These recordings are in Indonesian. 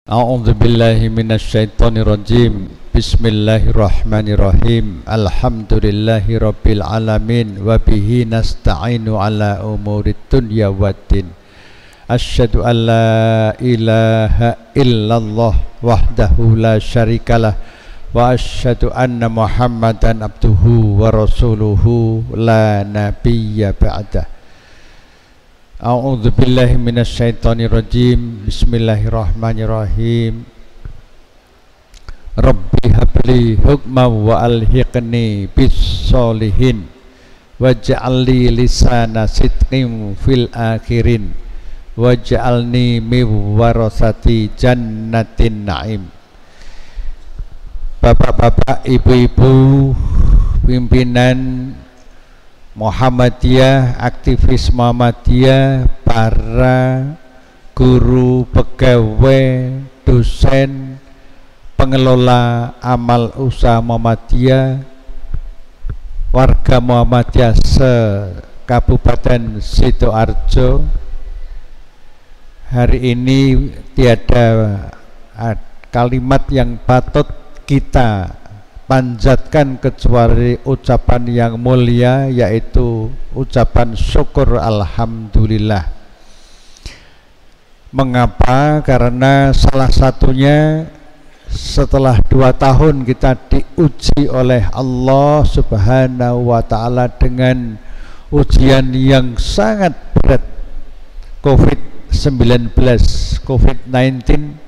A'udzu billahi minasyaitonir rajim. Bismillahirrahmanirrahim. Alhamdulillahi rabbil alamin wa bihi nasta'inu ala umurid dunya waddin. Asyhadu an la ilaha illallah wahdahu la syarikalah wa asyhadu anna Muhammadan abduhu wa rasuluhu la nabiyya ba'dah. A'udzu billahi minasyaitonir rajim. Bismillahirrahmanirrahim. Rabbi habli hukman wa alhiqni bis solihin waj'alni lisana sidqin fil akhirin waj'alni min warasati jannatin na'im. Bapak-bapak, ibu-ibu, pimpinan Muhammadiyah, aktivis Muhammadiyah, para guru, pegawai, dosen, pengelola amal usaha Muhammadiyah, warga Muhammadiyah se-Kabupaten Sidoarjo. Hari ini tiada kalimat yang patut kita panjatkan kecuali ucapan yang mulia, yaitu ucapan syukur alhamdulillah. Mengapa? Karena salah satunya setelah 2 tahun kita diuji oleh Allah Subhanahu wa ta'ala dengan ujian yang sangat berat, COVID-19, COVID-19.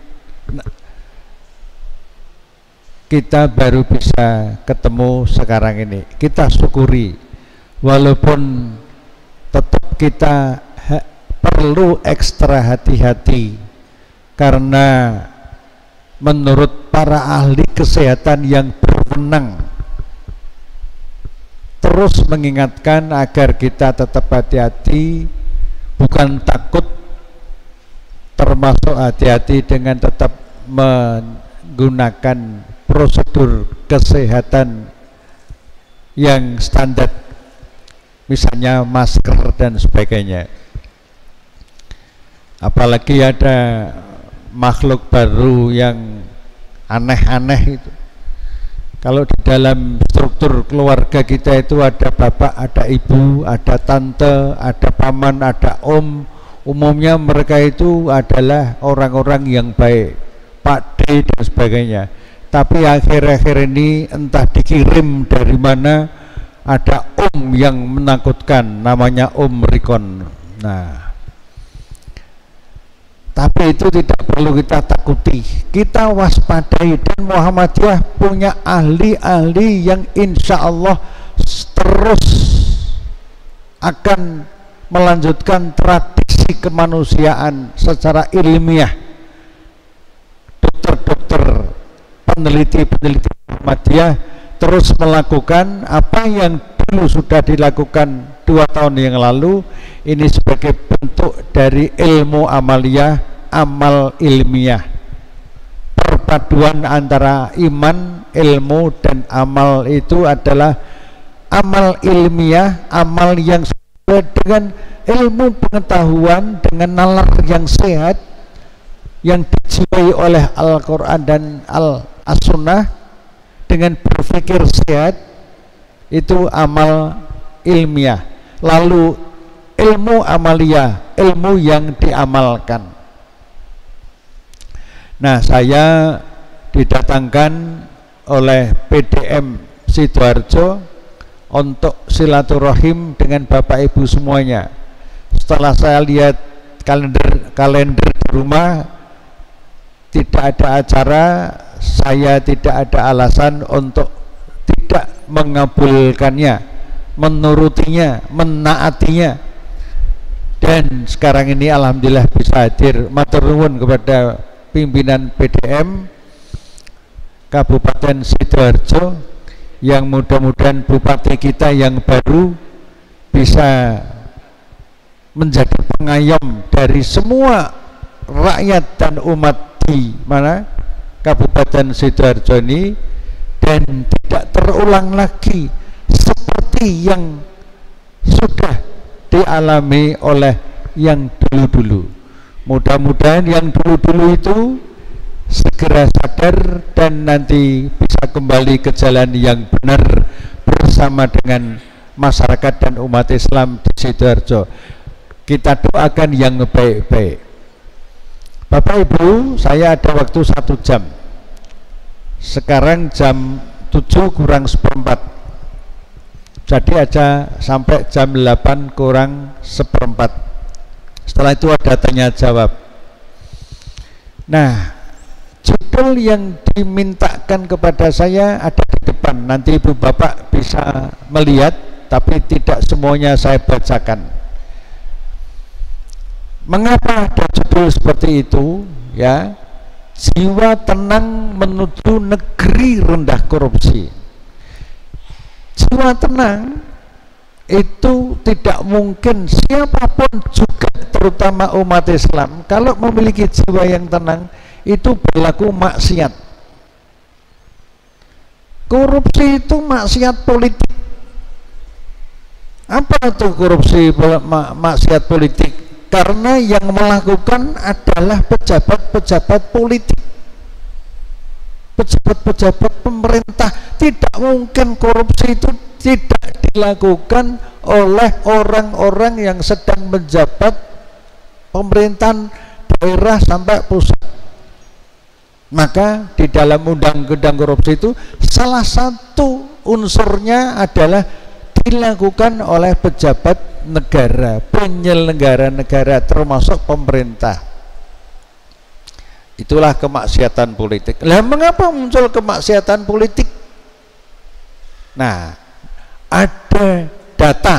Kita baru bisa ketemu sekarang ini. Kita syukuri, walaupun tetap kita perlu ekstra hati-hati, karena menurut para ahli kesehatan yang berwenang terus mengingatkan agar kita tetap hati-hati, bukan takut, termasuk hati-hati dengan tetap menggunakan prosedur kesehatan yang standar, misalnya masker dan sebagainya. Apalagi ada makhluk baru yang aneh-aneh itu. Kalau di dalam struktur keluarga kita itu ada bapak, ada ibu, ada tante, ada paman, ada om. Umumnya mereka itu adalah orang-orang yang baik, Pak D dan sebagainya. Tapi akhir-akhir ini entah dikirim dari mana, ada om yang menakutkan, namanya Om Rikon. Nah, tapi itu tidak perlu kita takuti, kita waspadai. Dan Muhammadiyah punya ahli-ahli yang insya Allah terus akan melanjutkan tradisi kemanusiaan secara ilmiah. Dokter-dokter, peneliti-peneliti Muhammadiyah terus melakukan apa yang dulu sudah dilakukan 2 tahun yang lalu. Ini sebagai bentuk dari ilmu amaliyah, amal ilmiah, perpaduan antara iman, ilmu, dan amal. Itu adalah amal ilmiah, amal yang sesuai dengan ilmu pengetahuan, dengan nalar yang sehat, yang dijiwai oleh Al-Quran dan As-Sunnah, dengan berpikir sehat. Itu amal ilmiah. Lalu ilmu amaliyah, ilmu yang diamalkan. Nah, saya didatangkan oleh PDM Sidoarjo untuk silaturahim dengan Bapak Ibu semuanya. Setelah saya lihat kalender di rumah, tidak ada acara, saya tidak ada alasan untuk tidak mengabulkannya, menurutinya, menaatinya. Dan sekarang ini alhamdulillah bisa hadir. Matur nuwun kepada pimpinan PDM Kabupaten Sidoarjo, yang mudah-mudahan bupati kita yang baru bisa menjadi pengayom dari semua rakyat dan umat di mana Kabupaten Sidoarjo ini, dan tidak terulang lagi seperti yang sudah dialami oleh yang dulu-dulu. Mudah-mudahan yang dulu-dulu itu segera sadar dan nanti bisa kembali ke jalan yang benar bersama dengan masyarakat dan umat Islam di Sidoarjo. Kita doakan yang baik-baik. Bapak Ibu, saya ada waktu 1 jam. Sekarang jam 7 kurang seperempat. Jadi aja sampai jam 8 kurang seperempat. Setelah itu ada tanya jawab. Nah, judul yang dimintakan kepada saya ada di depan. Nanti Ibu Bapak bisa melihat, tapi tidak semuanya saya bacakan. Mengapa ada judul seperti itu? Ya, jiwa tenang menuju negeri rendah korupsi. Jiwa tenang itu tidak mungkin siapapun juga, terutama umat Islam, kalau memiliki jiwa yang tenang itu berlaku maksiat. Korupsi itu maksiat politik. Apa itu korupsi, maksiat politik? Karena yang melakukan adalah pejabat-pejabat politik, pejabat-pejabat pemerintah. Tidak mungkin korupsi itu tidak dilakukan oleh orang-orang yang sedang menjabat pemerintahan daerah sampai pusat. Maka di dalam undang-undang korupsi itu salah satu unsurnya adalah dilakukan oleh pejabat negara, penyelenggara negara, termasuk pemerintah. Itulah kemaksiatan politik. Lah mengapa muncul kemaksiatan politik? Nah, ada data,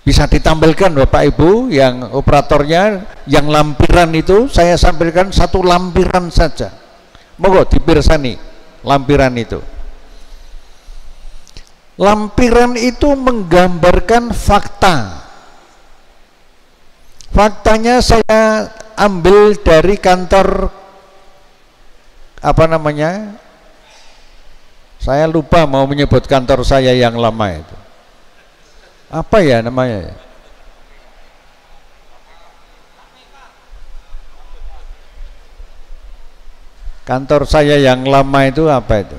bisa ditampilkan Bapak Ibu yang operatornya, yang lampiran itu saya sampaikan satu lampiran saja. Monggo dipirsani lampiran itu. Lampiran itu menggambarkan fakta. Faktanya saya ambil dari kantor apa namanya? Saya lupa mau menyebut kantor saya yang lama itu. Apa ya namanya? Kantor saya yang lama itu apa itu?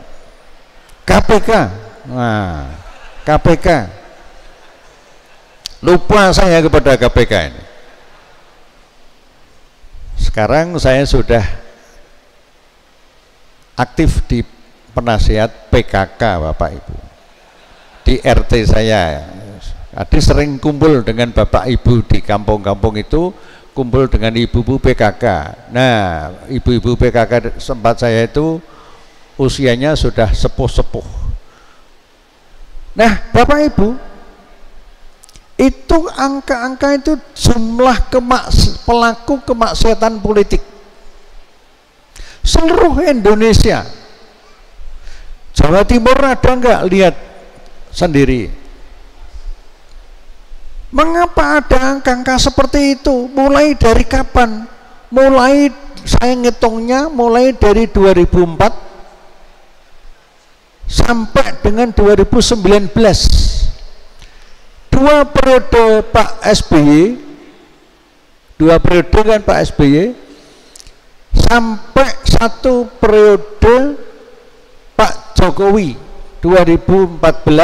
KPK. Nah, KPK. Lupa saya kepada KPK ini. Sekarang saya sudah aktif di penasihat PKK Bapak Ibu. Di RT saya. Jadi sering kumpul dengan Bapak Ibu di kampung-kampung itu, kumpul dengan ibu-ibu PKK. Nah, ibu-ibu PKK sempat saya itu usianya sudah sepuh-sepuh. Nah, Bapak Ibu, itu angka-angka itu jumlah pelaku kemaksiatan politik seluruh Indonesia. Jawa Timur ada enggak? Lihat sendiri. Mengapa ada angka-angka seperti itu? Mulai dari kapan? Mulai saya ngitungnya mulai dari 2004 sampai dengan 2019, 2 periode Pak SBY, 2 periode kan Pak SBY, sampai 1 periode Pak Jokowi 2014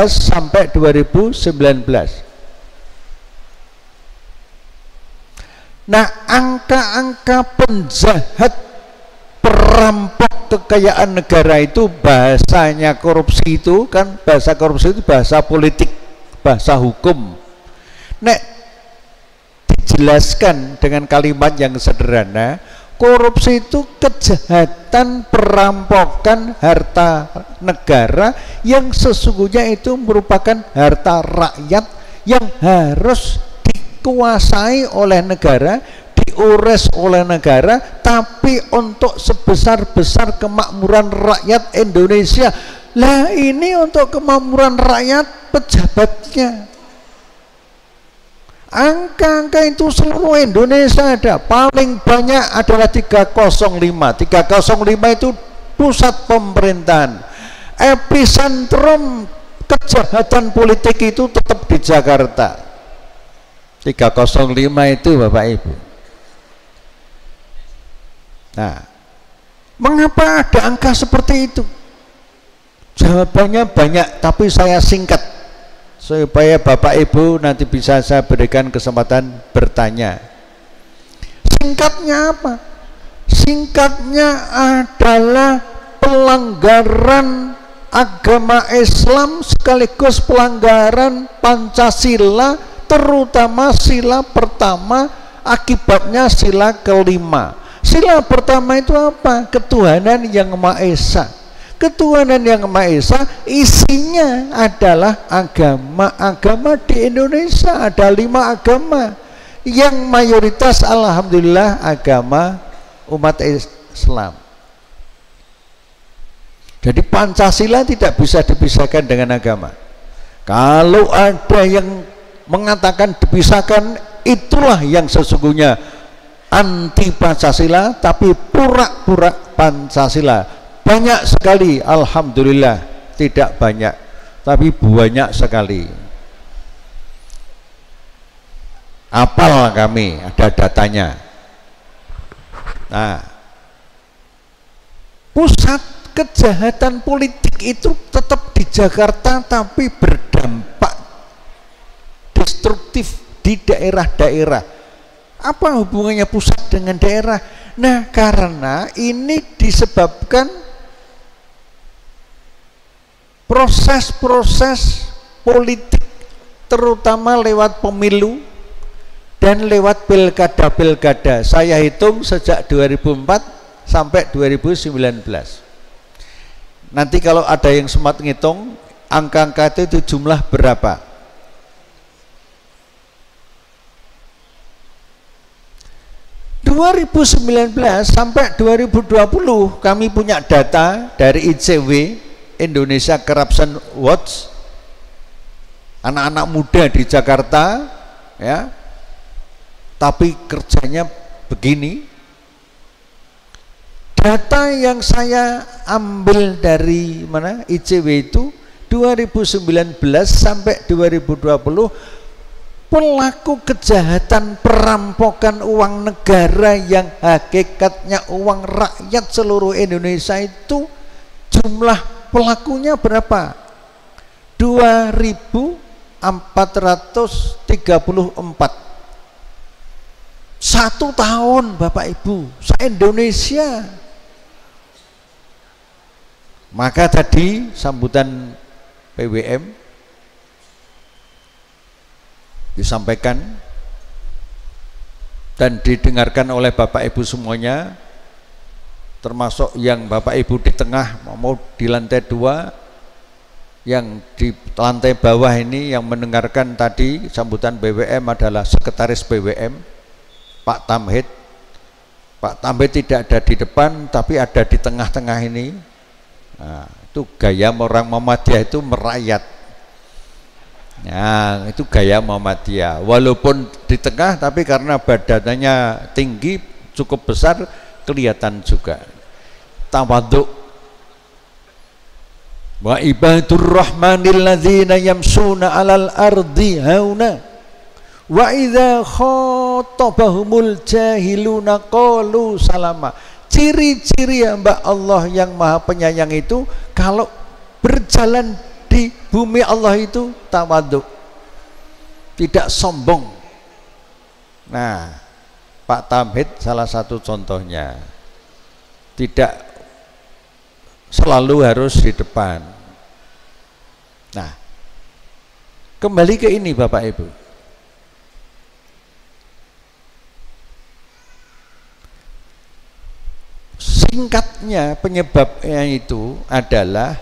sampai 2019. Nah, angka-angka penjahat, perampok kekayaan negara itu, bahasanya korupsi itu kan, bahasa korupsi itu bahasa politik, bahasa hukum. Nek dijelaskan dengan kalimat yang sederhana, korupsi itu kejahatan perampokan harta negara yang sesungguhnya itu merupakan harta rakyat yang harus dikuasai oleh negara, diurus oleh negara, tapi untuk sebesar-besar kemakmuran rakyat Indonesia. Lah ini untuk kemakmuran rakyat pejabatnya. Angka-angka itu seluruh Indonesia ada. Paling banyak adalah 305. 305 itu pusat pemerintahan. Epicentrum kejahatan politik itu tetap di Jakarta. 305 itu Bapak Ibu. Nah, Mengapa ada angka seperti itu? Jawabannya banyak, tapi saya singkat supaya Bapak Ibu nanti bisa saya berikan kesempatan bertanya. Singkatnya apa? Singkatnya adalah pelanggaran agama Islam sekaligus pelanggaran Pancasila, terutama sila pertama, akibatnya sila kelima. Sila pertama itu apa? Ketuhanan yang Maha Esa. Ketuhanan yang Maha Esa isinya adalah agama-agama di Indonesia. Ada 5 agama yang mayoritas alhamdulillah agama umat Islam. Jadi Pancasila tidak bisa dipisahkan dengan agama. Kalau ada yang mengatakan dipisahkan, itulah yang sesungguhnya anti Pancasila, tapi pura-pura Pancasila. Banyak sekali, alhamdulillah. Tidak banyak, tapi banyak sekali. Apal kami, ada datanya. Nah, pusat kejahatan politik itu tetap di Jakarta, tapi berdampak destruktif di daerah-daerah. Apa hubungannya pusat dengan daerah? Nah, karena ini disebabkan proses-proses politik, terutama lewat pemilu dan lewat pilkada-pilkada. Saya hitung sejak 2004 sampai 2019. Nanti kalau ada yang sempat ngitung angka-angka itu jumlah berapa? 2019 sampai 2020 kami punya data dari ICW, Indonesia Corruption Watch, anak-anak muda di Jakarta, ya, tapi kerjanya begini. Data yang saya ambil dari mana ICW itu 2019 sampai 2020 pelaku kejahatan perampokan uang negara yang hakikatnya uang rakyat seluruh Indonesia itu jumlah pelakunya berapa? 2.434. 1 tahun Bapak Ibu, se-Indonesia. Maka tadi sambutan PWM disampaikan dan didengarkan oleh Bapak Ibu semuanya, termasuk yang Bapak Ibu di tengah mau di lantai 2, yang di lantai bawah ini yang mendengarkan tadi sambutan BWM adalah Sekretaris BWM Pak Tamhid. Pak Tamhid tidak ada di depan tapi ada di tengah-tengah ini. Nah, itu gaya orang Muhammadiyah itu merayat. Nah, itu gaya Muhammadiyah. Walaupun di tengah, tapi karena badannya tinggi, cukup besar, kelihatan juga. Tawadhu. Wa ibadur rahmanil ladzina yamsuna 'alal ardi hauna wa idza khatabahumul jahiluna qalu salama. Ciri-ciri hamba Allah yang Maha Penyayang itu kalau berjalan di bumi Allah itu tawadhu, tidak sombong. Nah, Pak Tamhid salah satu contohnya, tidak selalu harus di depan. Nah, kembali ke ini Bapak Ibu. Singkatnya penyebabnya itu adalah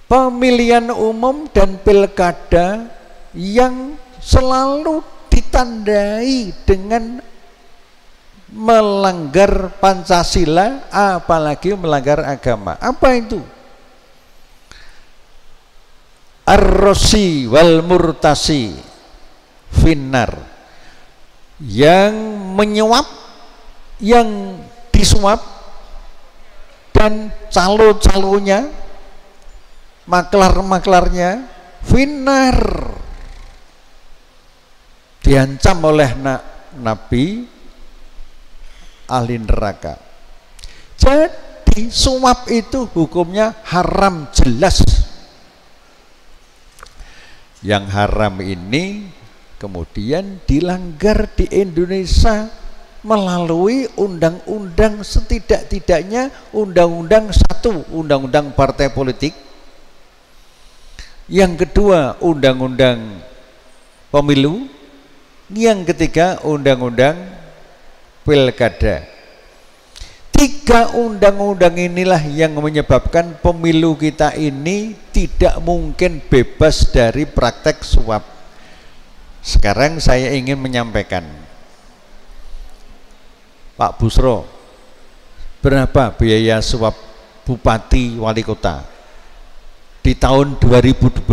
pemilihan umum dan pilkada yang selalu ditandai dengan melanggar Pancasila, apalagi melanggar agama. Apa itu? Ar-Rosi wal Murtasi Finnar, yang menyuap, yang disuap, dan calo-calonya, maklar-maklarnya finnar, diancam oleh Nabi ahli neraka. Jadi suap itu hukumnya haram jelas. Yang haram ini kemudian dilanggar di Indonesia melalui undang-undang, setidak-tidaknya undang-undang 1, undang-undang partai politik. Yang kedua, undang-undang pemilu. Yang ketiga, undang-undang pilkada. 3 undang-undang inilah yang menyebabkan pemilu kita ini tidak mungkin bebas dari praktek suap. Sekarang saya ingin menyampaikan, Pak Busro, berapa biaya suap bupati wali kota? Di tahun 2012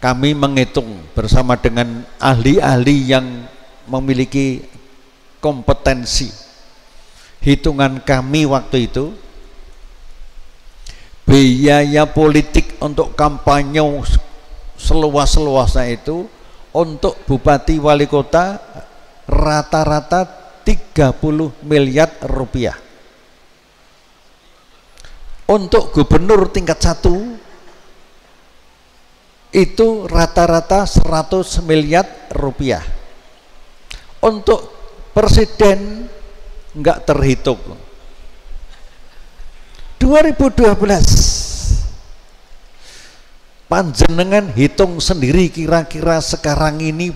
kami menghitung bersama dengan ahli-ahli yang memiliki kompetensi. Hitungan kami waktu itu, biaya politik untuk kampanye seluas-luasnya itu untuk bupati wali kota rata-rata 30 miliar rupiah. Untuk gubernur tingkat 1 itu rata-rata 100 miliar rupiah. Untuk presiden enggak terhitung. 2012 panjenengan hitung sendiri kira-kira sekarang ini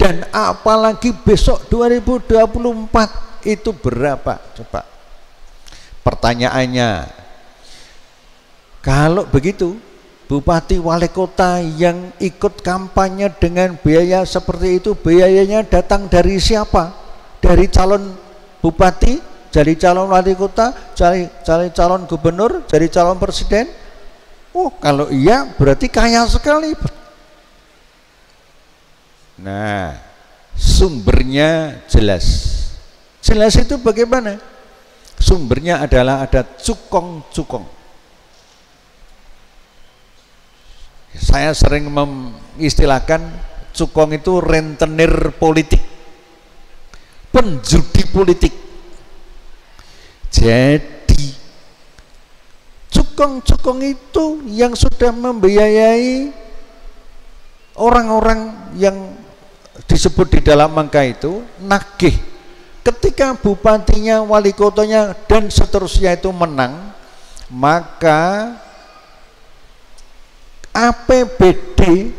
dan apalagi besok 2024 itu berapa coba. Pertanyaannya, kalau begitu bupati wali kota yang ikut kampanye dengan biaya seperti itu, biayanya datang dari siapa? Dari calon bupati, dari calon wali kota, dari calon gubernur, dari calon presiden? Oh, kalau iya berarti kaya sekali. Nah, sumbernya jelas. Jelas itu bagaimana? Sumbernya adalah ada cukong-cukong. Saya sering mengistilahkan cukong itu rentenir politik, penjudi politik. Jadi cukong-cukong itu yang sudah membiayai orang-orang yang disebut di dalam angka itu nagih. Ketika bupatinya, wali kotanya dan seterusnya itu menang, maka APBD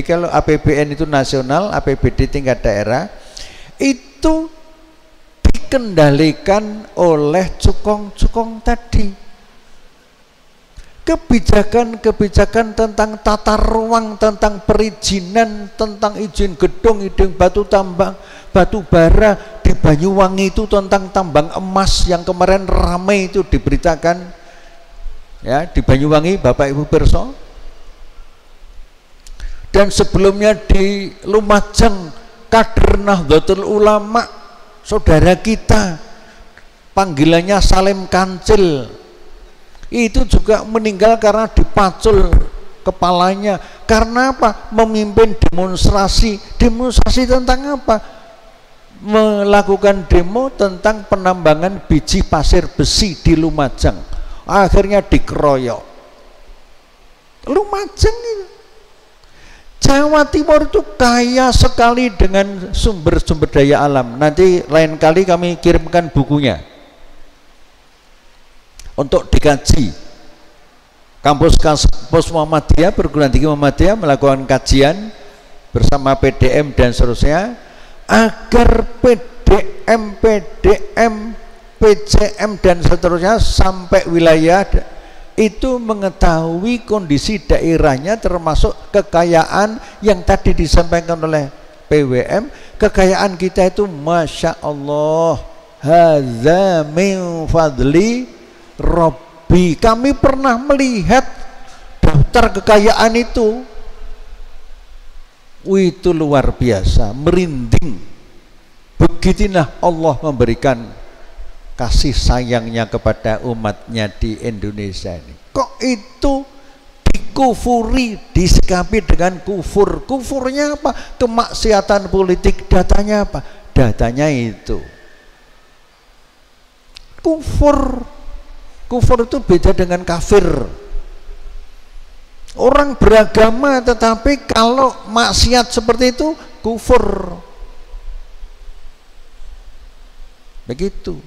kalau APBN itu nasional, APBD tingkat daerah itu dikendalikan oleh cukong-cukong tadi. Kebijakan-kebijakan tentang tata ruang, tentang perizinan, tentang izin gedung, izin batu tambang, batu bara di Banyuwangi itu, tentang tambang emas yang kemarin ramai itu diberitakan ya di Banyuwangi, Bapak Ibu pirsa. Dan sebelumnya di Lumajang, kader Nahdlatul Ulama, saudara kita, panggilannya Salim Kancil, itu juga meninggal karena dipacul kepalanya. Karena apa? Memimpin demonstrasi. Demonstrasi tentang apa? Melakukan demo tentang penambangan biji pasir besi di Lumajang. Akhirnya dikeroyok. Lumajang itu, Jawa Timur itu kaya sekali dengan sumber-sumber daya alam. Nanti lain kali kami kirimkan bukunya untuk dikaji. Kampus Muhammadiyah, perguruan tinggi Muhammadiyah melakukan kajian bersama PDM dan seterusnya agar PDM, PCM dan seterusnya sampai wilayah itu mengetahui kondisi daerahnya, termasuk kekayaan yang tadi disampaikan oleh PWM. Kekayaan kita itu Masya Allah, hadza min fadli Robbi. Kami pernah melihat daftar kekayaan itu luar biasa, merinding. Begitulah Allah memberikan kasih sayangnya kepada umatnya di Indonesia ini. Kok itu dikufuri, disikapi dengan kufur? Kufurnya apa? Kemaksiatan politik. Datanya apa? datanya itu. Kufur itu beda dengan kafir. Orang beragama tetapi kalau maksiat seperti itu kufur. Begitu.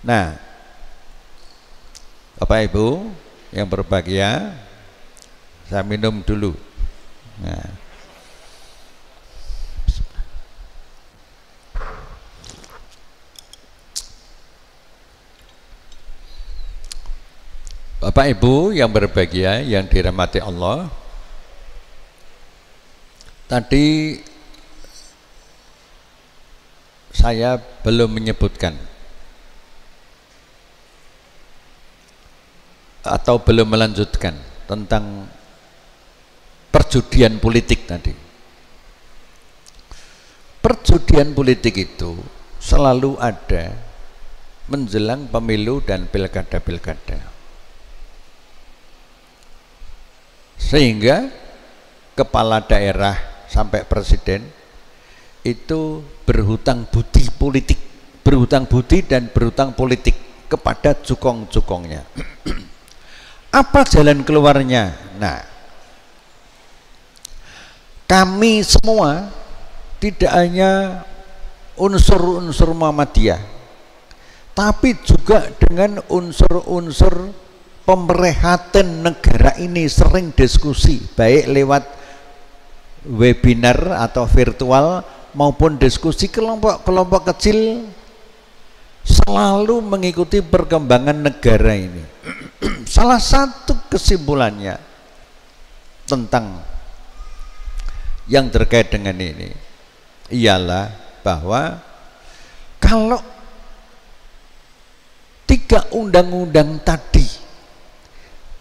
Nah, Bapak Ibu yang berbahagia, saya minum dulu. Nah. Bapak Ibu yang berbahagia, yang dirahmati Allah, tadi saya belum menyebutkan atau belum melanjutkan tentang perjudian politik tadi. Perjudian politik itu selalu ada menjelang pemilu dan pilkada-pilkada. Sehingga kepala daerah sampai presiden itu berhutang budi politik, berhutang budi dan berhutang politik kepada cukong-cukongnya. Apa jalan keluarnya? Nah, kami semua tidak hanya unsur-unsur Muhammadiyah, tapi juga dengan unsur-unsur pemerhatian negara ini sering diskusi, baik lewat webinar atau virtual maupun diskusi kelompok-kelompok kecil, selalu mengikuti perkembangan negara ini. Salah satu kesimpulannya tentang yang terkait dengan ini ialah bahwa kalau 3 undang-undang tadi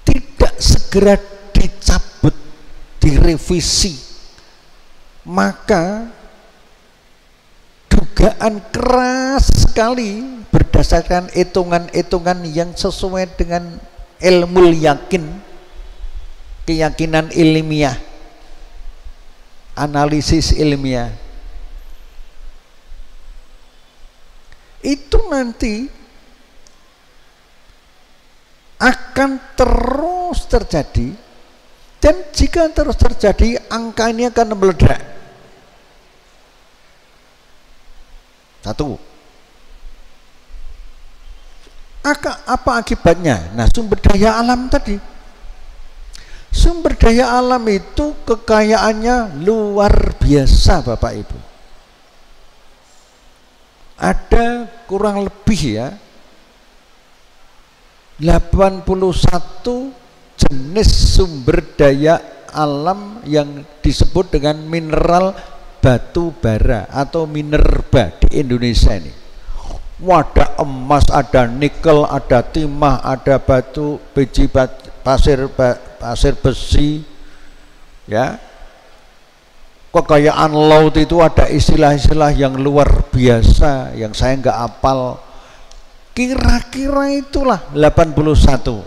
tidak segera dicabut, direvisi, maka dugaan keras sekali berdasarkan hitungan-hitungan yang sesuai dengan ilmu yakin, keyakinan ilmiah, analisis ilmiah, itu nanti akan terus terjadi, dan jika terus terjadi angka ini akan meledak. Satu, apa akibatnya? Nah, sumber daya alam tadi, sumber daya alam itu kekayaannya luar biasa Bapak Ibu. Ada kurang lebih ya 81 jenis sumber daya alam yang disebut dengan mineral batu bara atau minerba di Indonesia ini. Ada emas, ada nikel, ada timah, ada batu biji, pasir besi, ya. Kekayaan laut itu ada istilah-istilah yang luar biasa yang saya nggak hafal. Kira-kira itulah 81.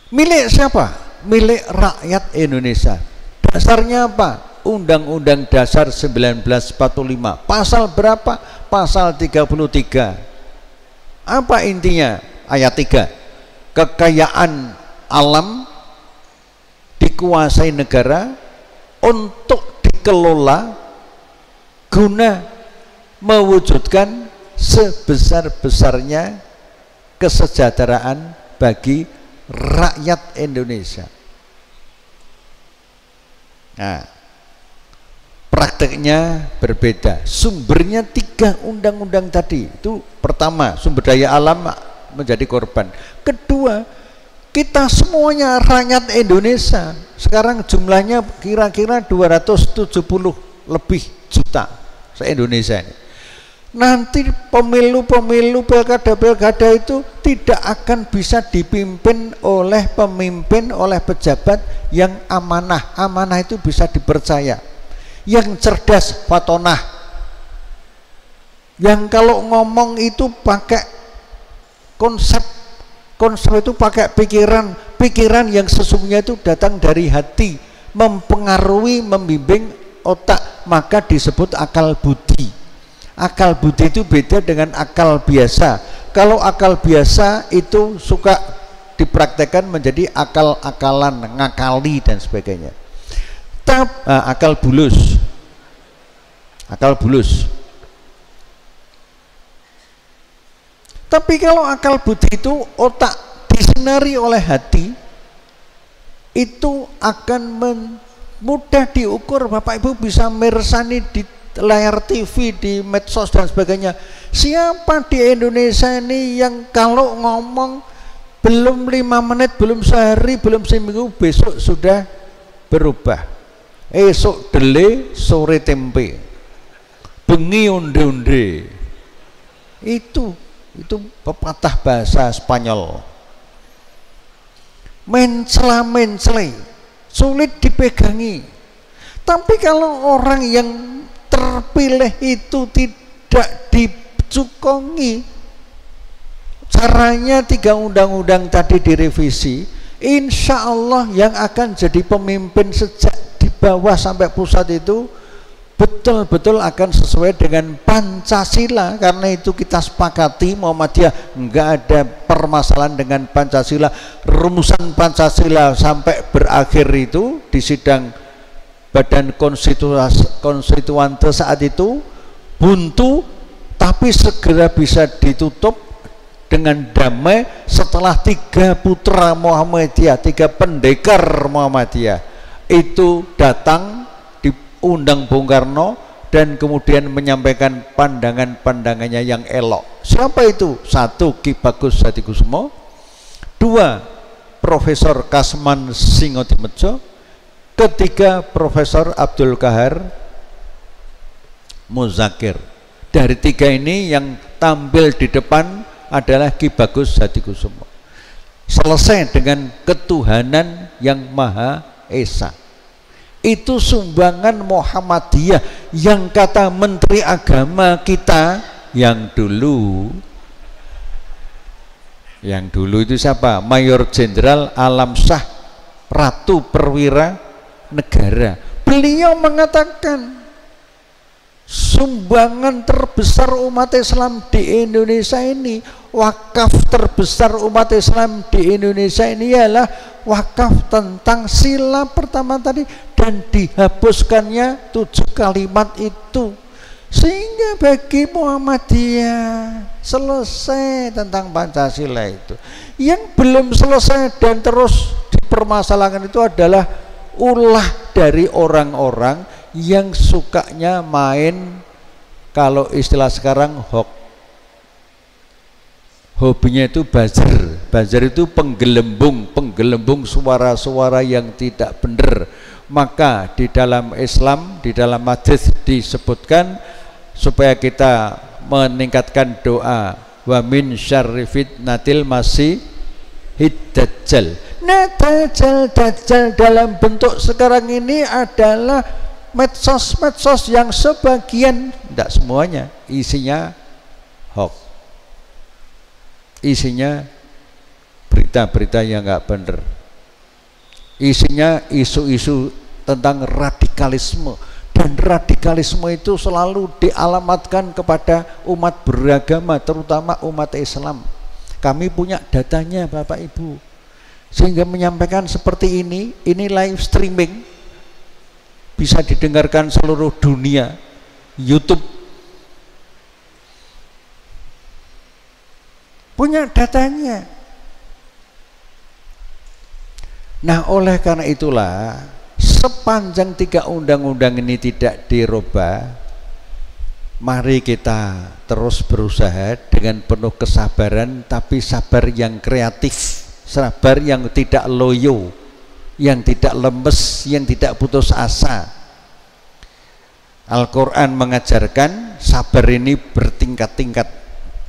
Milik siapa? Milik rakyat Indonesia. Dasarnya apa? Undang-Undang Dasar 1945. Pasal berapa? Pasal 33. Apa intinya? Ayat 3. Kekayaan alam dikuasai negara untuk dikelola guna mewujudkan sebesar-besarnya kesejahteraan bagi rakyat Indonesia. Nah, prakteknya berbeda. Sumbernya 3 undang-undang tadi. Itu pertama, sumber daya alam menjadi korban. Kedua, kita semuanya rakyat Indonesia. Sekarang jumlahnya kira-kira 270 lebih juta se-Indonesia ini. Nanti pemilu-pemilu, pilkada-pilkada itu tidak akan bisa dipimpin oleh pemimpin, oleh pejabat yang amanah. Amanah itu bisa dipercaya. Yang cerdas, fatonah. Yang kalau ngomong itu pakai konsep itu pakai pikiran yang sesungguhnya itu datang dari hati, mempengaruhi, membimbing otak maka disebut akal budi. Akal budi itu beda dengan akal biasa. Kalau akal biasa itu suka dipraktekkan menjadi akal-akalan, ngakali dan sebagainya. Akal bulus. Akal bulus. Tapi kalau akal budi itu otak disinari oleh hati, itu akan mudah diukur. Bapak Ibu bisa meresani di layar TV, di medsos dan sebagainya. Siapa di Indonesia ini yang kalau ngomong belum 5 menit, belum sehari, belum seminggu, besok sudah berubah. Esok dele, sore tempe, bengi onde-onde. Itu pepatah bahasa Spanyol. Mencela-mencele, sulit dipegangi. Tapi kalau orang yang terpilih itu tidak dicukongi, caranya 3 undang-undang tadi direvisi, insya Allah yang akan jadi pemimpin sejak di bawah sampai pusat itu betul-betul akan sesuai dengan Pancasila. Karena itu kita sepakati Muhammadiyah enggak ada permasalahan dengan Pancasila. Rumusan Pancasila sampai berakhir itu di sidang Badan Konstituante saat itu buntu, tapi segera bisa ditutup dengan damai setelah 3 putra Muhammadiyah, 3 pendekar Muhammadiyah itu datang undang Bung Karno dan kemudian menyampaikan pandangan-pandangannya yang elok. Siapa itu? 1 Ki Bagus Hadikusumo, 2 Profesor Kasman Singodimedjo, 3 Profesor Abdul Kahar Muzakir. Dari 3 ini yang tampil di depan adalah Ki Bagus Hadikusumo. Selesai dengan ketuhanan yang Maha Esa. Itu sumbangan Muhammadiyah yang kata Menteri Agama kita yang dulu itu siapa? Mayor Jenderal Alam Shah Ratu Perwira Negara. Beliau mengatakan sumbangan terbesar umat Islam di Indonesia ini, wakaf terbesar umat Islam di Indonesia ini ialah wakaf tentang sila pertama tadi, dan dihapuskannya 7 kalimat itu, sehingga bagi Muhammadiyah selesai tentang Pancasila itu. Yang belum selesai dan terus dipermasalahkan itu adalah ulah dari orang-orang yang sukanya main, kalau istilah sekarang hobinya itu buzzer. Buzzer itu penggelembung suara-suara yang tidak benar. Maka di dalam Islam, di dalam hadis disebutkan supaya kita meningkatkan doa, wa min syarri fitnatil masih dajjal. Nah, dajjal dalam bentuk sekarang ini adalah medsos yang sebagian, tidak semuanya, isinya hoax, isinya berita-berita yang nggak benar, isinya isu-isu tentang radikalisme, dan radikalisme itu selalu dialamatkan kepada umat beragama, terutama umat Islam. Kami punya datanya Bapak Ibu, sehingga menyampaikan seperti ini live streaming, bisa didengarkan seluruh dunia, YouTube punya datanya. Nah, oleh karena itulah sepanjang 3 undang-undang ini tidak dirubah, mari kita terus berusaha dengan penuh kesabaran, tapi sabar yang kreatif, sabar yang tidak loyo, yang tidak lemes, yang tidak putus asa. Al-Quran mengajarkan sabar ini bertingkat-tingkat.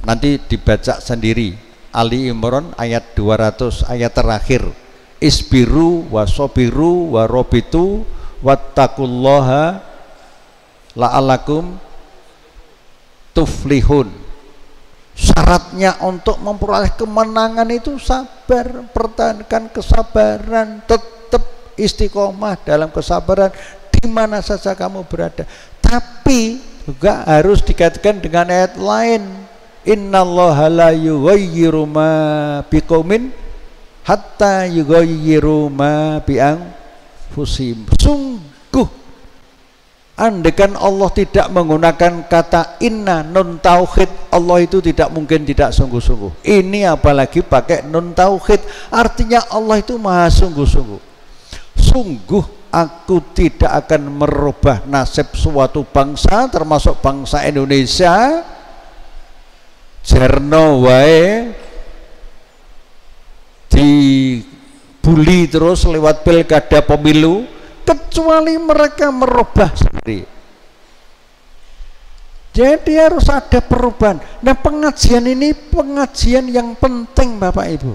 Nanti dibaca sendiri, Ali Imran ayat 200, ayat terakhir. Isbiru wa sobiru wa robitu wattaqullaha la'alakum tuflihun. Syaratnya untuk memperoleh kemenangan itu sabar, pertahankan kesabaran, tetap istiqomah dalam kesabaran, di mana saja kamu berada. Tapi juga harus dikatakan dengan ayat lain, innallaha la yughayyiru ma biqaumin hatta yughayyiru ma bi anfusihim. Sungguh andaikan Allah tidak menggunakan kata inna nun tauhid, Allah itu tidak mungkin tidak sungguh-sungguh. Ini apalagi pakai nun tauhid, artinya Allah itu maha sungguh-sungguh. Sungguh aku tidak akan merubah nasib suatu bangsa, termasuk bangsa Indonesia, jerno wae dibully terus lewat pilkada pemilu, kecuali mereka merubah sendiri. Jadi harus ada perubahan. Nah, pengajian ini pengajian yang penting Bapak Ibu.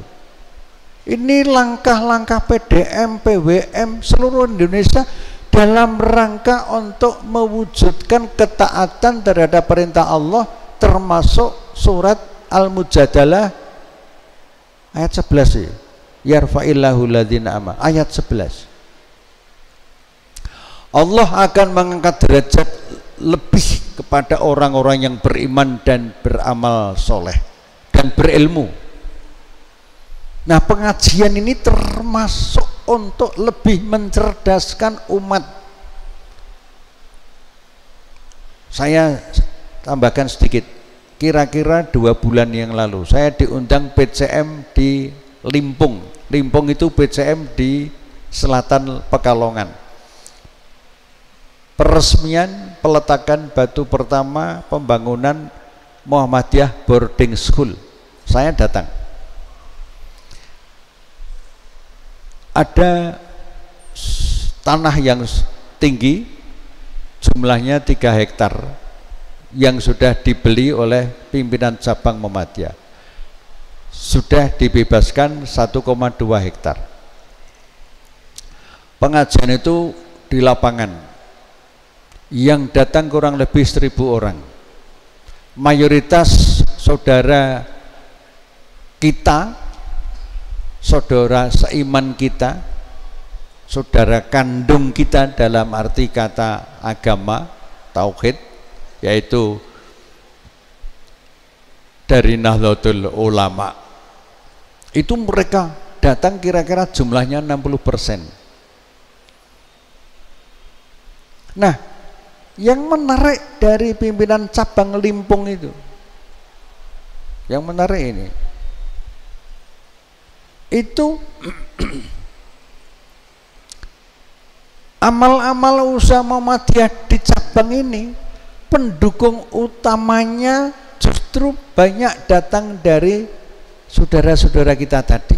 Ini langkah-langkah PDM, PWM seluruh Indonesia dalam rangka untuk mewujudkan ketaatan terhadap perintah Allah, termasuk surat Al-Mujadalah ayat 11 yarfa'illahu ladzina amanu, ayat 11. Allah akan mengangkat derajat lebih kepada orang-orang yang beriman dan beramal soleh dan berilmu. Nah, pengajian ini termasuk untuk lebih mencerdaskan umat. Saya tambahkan sedikit, kira-kira 2 bulan yang lalu saya diundang PCM di Limpung. Limpung itu PCM di selatan Pekalongan. Peresmian peletakan batu pertama pembangunan Muhammadiyah Boarding School. Saya datang. Ada tanah yang tinggi, jumlahnya 3 hektar, yang sudah dibeli oleh pimpinan cabang Muhammadiyah. Sudah dibebaskan 1,2 hektar. Pengajian itu di lapangan. Yang datang kurang lebih 1.000 orang. Mayoritas saudara kita, saudara seiman kita, saudara kandung kita dalam arti kata agama, tauhid, yaitu dari Nahdlatul Ulama. Itu mereka datang kira-kira jumlahnya 60%. Nah, yang menarik dari pimpinan cabang Limpung itu, yang menarik ini, itu amal-amal usaha Muhammadiyah di cabang ini, pendukung utamanya justru banyak datang dari saudara-saudara kita tadi.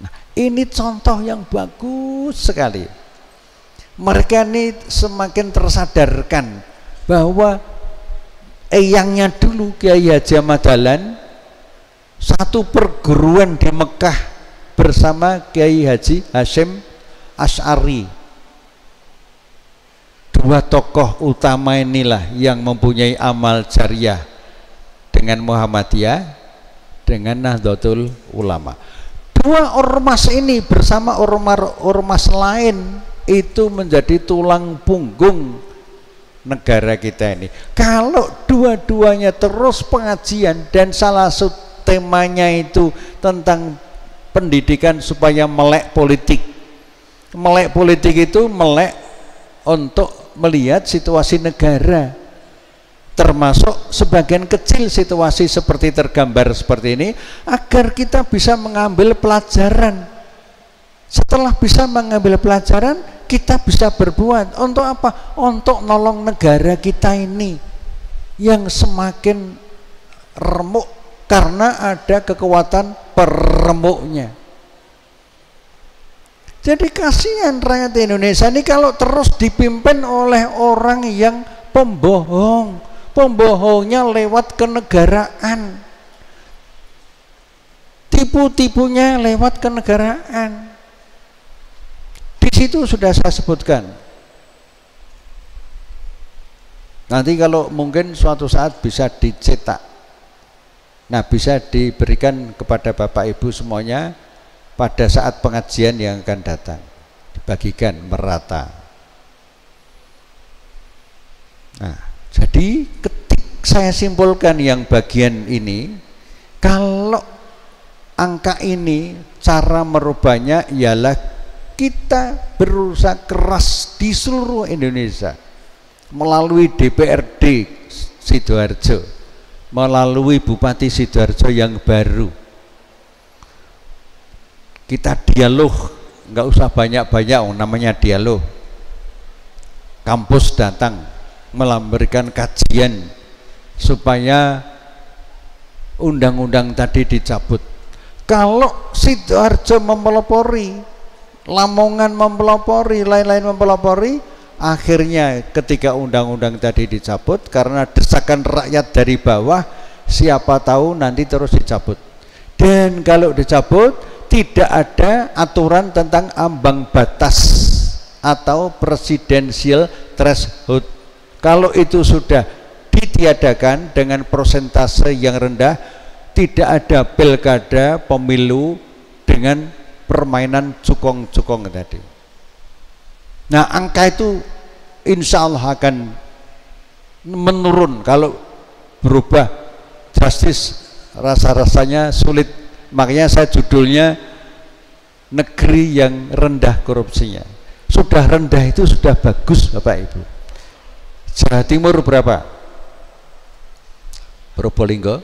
Nah, ini contoh yang bagus sekali. Mereka ini semakin tersadarkan bahwa eyangnya dulu Kiai Haji Ahmad Dahlan, satu perguruan di Mekah bersama Kiai Haji Hasyim Asy'ari. 2 tokoh utama inilah yang mempunyai amal jariah dengan Muhammadiyah, dengan Nahdlatul Ulama. 2 ormas ini bersama ormas lain itu menjadi tulang punggung negara kita ini. Kalau dua-duanya terus pengajian dan salah satu temanya itu tentang pendidikan supaya melek politik. Melek politik itu melek untuk melihat situasi negara, termasuk sebagian kecil situasi seperti tergambar seperti ini, agar kita bisa mengambil pelajaran. Setelah bisa mengambil pelajaran, kita bisa berbuat untuk apa? Untuk nolong negara kita ini yang semakin remuk karena ada kekuatan peremuknya. Jadi kasihan rakyat Indonesia ini kalau terus dipimpin oleh orang yang pembohong. Pembohongnya lewat kenegaraan, tipu-tipunya lewat kenegaraan. Di situ sudah saya sebutkan. Nanti kalau mungkin suatu saat bisa dicetak, nah bisa diberikan kepada Bapak Ibu semuanya pada saat pengajian yang akan datang, dibagikan merata. Nah, jadi saya simpulkan yang bagian ini, kalau angka ini cara merubahnya ialah kita berusaha keras di seluruh Indonesia melalui DPRD Sidoarjo, melalui Bupati Sidoarjo yang baru. Kita dialog, nggak usah banyak-banyak, namanya dialog. Kampus datang memberikan kajian supaya undang-undang tadi dicabut. Kalau Sidoarjo mempelopori, Lamongan mempelopori, lain-lain mempelopori, akhirnya ketika undang-undang tadi dicabut karena desakan rakyat dari bawah, siapa tahu nanti terus dicabut. Dan kalau dicabut, tidak ada aturan tentang ambang batas atau presidensial threshold. Kalau itu sudah ditiadakan dengan persentase yang rendah, tidak ada pilkada pemilu dengan permainan cukong-cukong tadi. Nah, angka itu insya Allah akan menurun kalau berubah drastis. Rasa-rasanya sulit. Makanya saya judulnya negeri yang rendah korupsinya. Sudah rendah itu sudah bagus Bapak Ibu. Jawa Timur berapa? Probolinggo,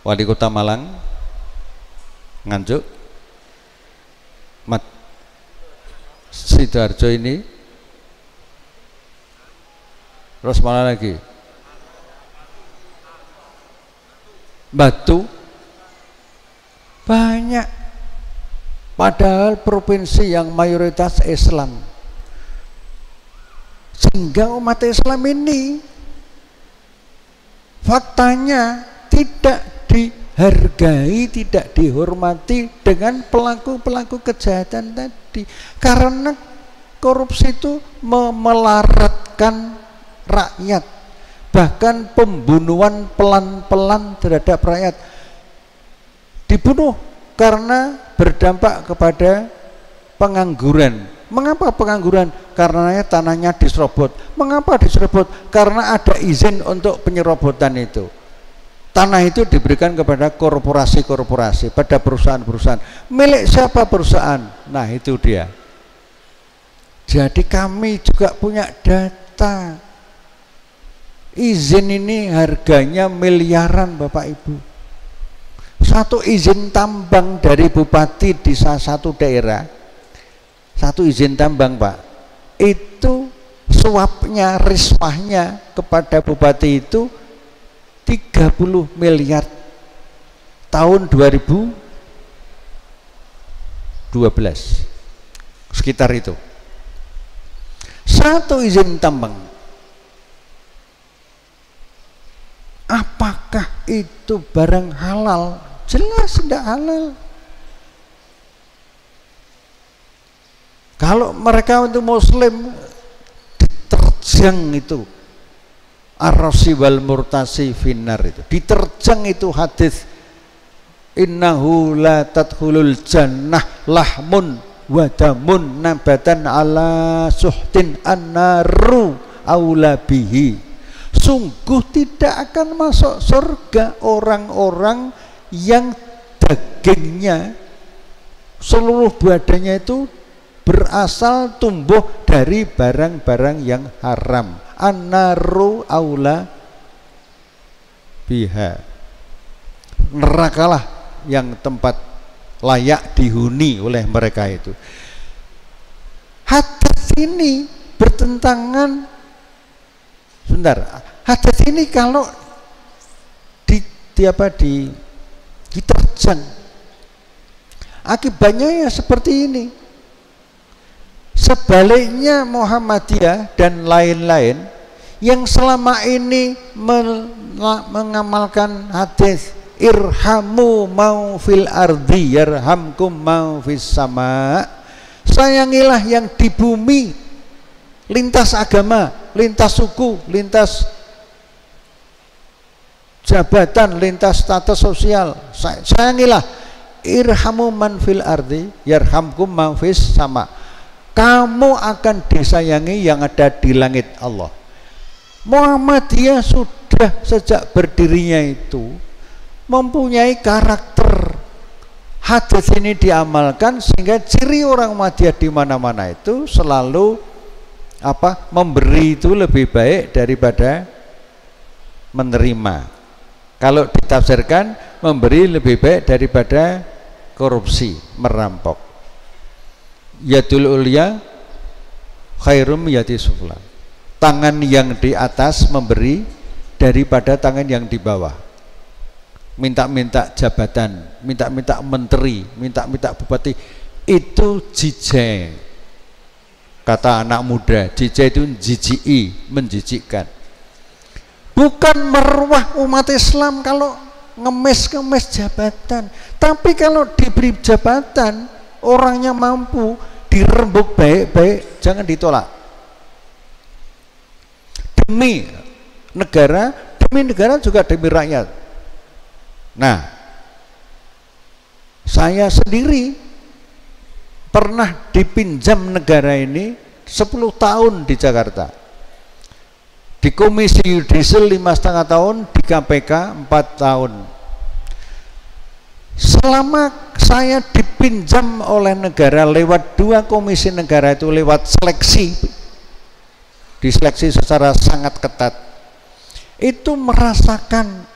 Wali Kota Malang, Nganjuk, Sidoarjo ini, terus mana lagi? Batu, banyak. Padahal provinsi yang mayoritas Islam, sehingga umat Islam ini faktanya tidak dihargai, tidak dihormati dengan pelaku-pelaku kejahatan tadi, karena korupsi itu memelaratkan rakyat, bahkan pembunuhan pelan-pelan terhadap rakyat. Dibunuh karena berdampak kepada pengangguran. Mengapa pengangguran? Karena tanahnya diserobot. Mengapa diserobot? Karena ada izin untuk penyerobotan itu. Tanah itu diberikan kepada korporasi-korporasi, pada perusahaan-perusahaan. Milik siapa perusahaan? Nah, itu dia. Jadi kami juga punya data. Izin ini harganya miliaran Bapak Ibu. Satu izin tambang dari bupati di salah satu daerah, satu izin tambang Pak, itu suapnya, rismahnya kepada bupati itu 30 miliar tahun 2012, sekitar itu. Satu izin tambang. Apakah itu barang halal? Jelas tidak halal. Kalau mereka untuk muslim diterjang itu ar-rasi wal murtasi finnar, itu diterjang itu hadis innahu la tadkhulul jannah lahmun wa damun nabatan ala suhtin annaru aula bihi. Sungguh tidak akan masuk surga orang-orang yang dagingnya seluruh badannya itu berasal tumbuh dari barang-barang yang haram. Annaru aula biha. Nerakalah yang tempat layak dihuni oleh mereka itu. Hadis ini bertentangan. Sebentar, hadis ini kalau diterjang, akibatnya ya seperti ini. Sebaliknya Muhammadiyah dan lain-lain yang selama ini mengamalkan hadis irhamu mau fil ardi yarhamkum mau fis sama, sayangilah yang di bumi, lintas agama, lintas suku, lintas jabatan, lintas status sosial. Sayangilah. Irhamu man fil ardi yarhamkum man fis sama. kamu akan disayangi yang ada di langit Allah. Muhammadiyah sudah sejak berdirinya itu mempunyai karakter. Hadis ini diamalkan sehingga ciri orang Muhammadiyah di mana-mana itu selalu memberi itu lebih baik daripada menerima. Kalau ditafsirkan, memberi lebih baik daripada korupsi, merampok. Yadul ulya khairum yati sufla. Tangan yang di atas memberi daripada tangan yang di bawah. Minta-minta jabatan, minta-minta menteri, minta-minta bupati, itu jijai. Kata anak muda, jijai itu jijii, menjijikkan. Bukan meruah umat Islam kalau ngemis-ngemis jabatan, tapi kalau diberi jabatan, orangnya mampu, dirembuk baik-baik, jangan ditolak. Demi negara juga demi rakyat. Nah, saya sendiri pernah dipinjam negara ini 10 tahun di Jakarta, di Komisi Yudisial 5,5 tahun, di KPK 4 tahun. Selama saya dipinjam oleh negara lewat 2 komisi negara itu, lewat seleksi, diseleksi secara sangat ketat, itu merasakan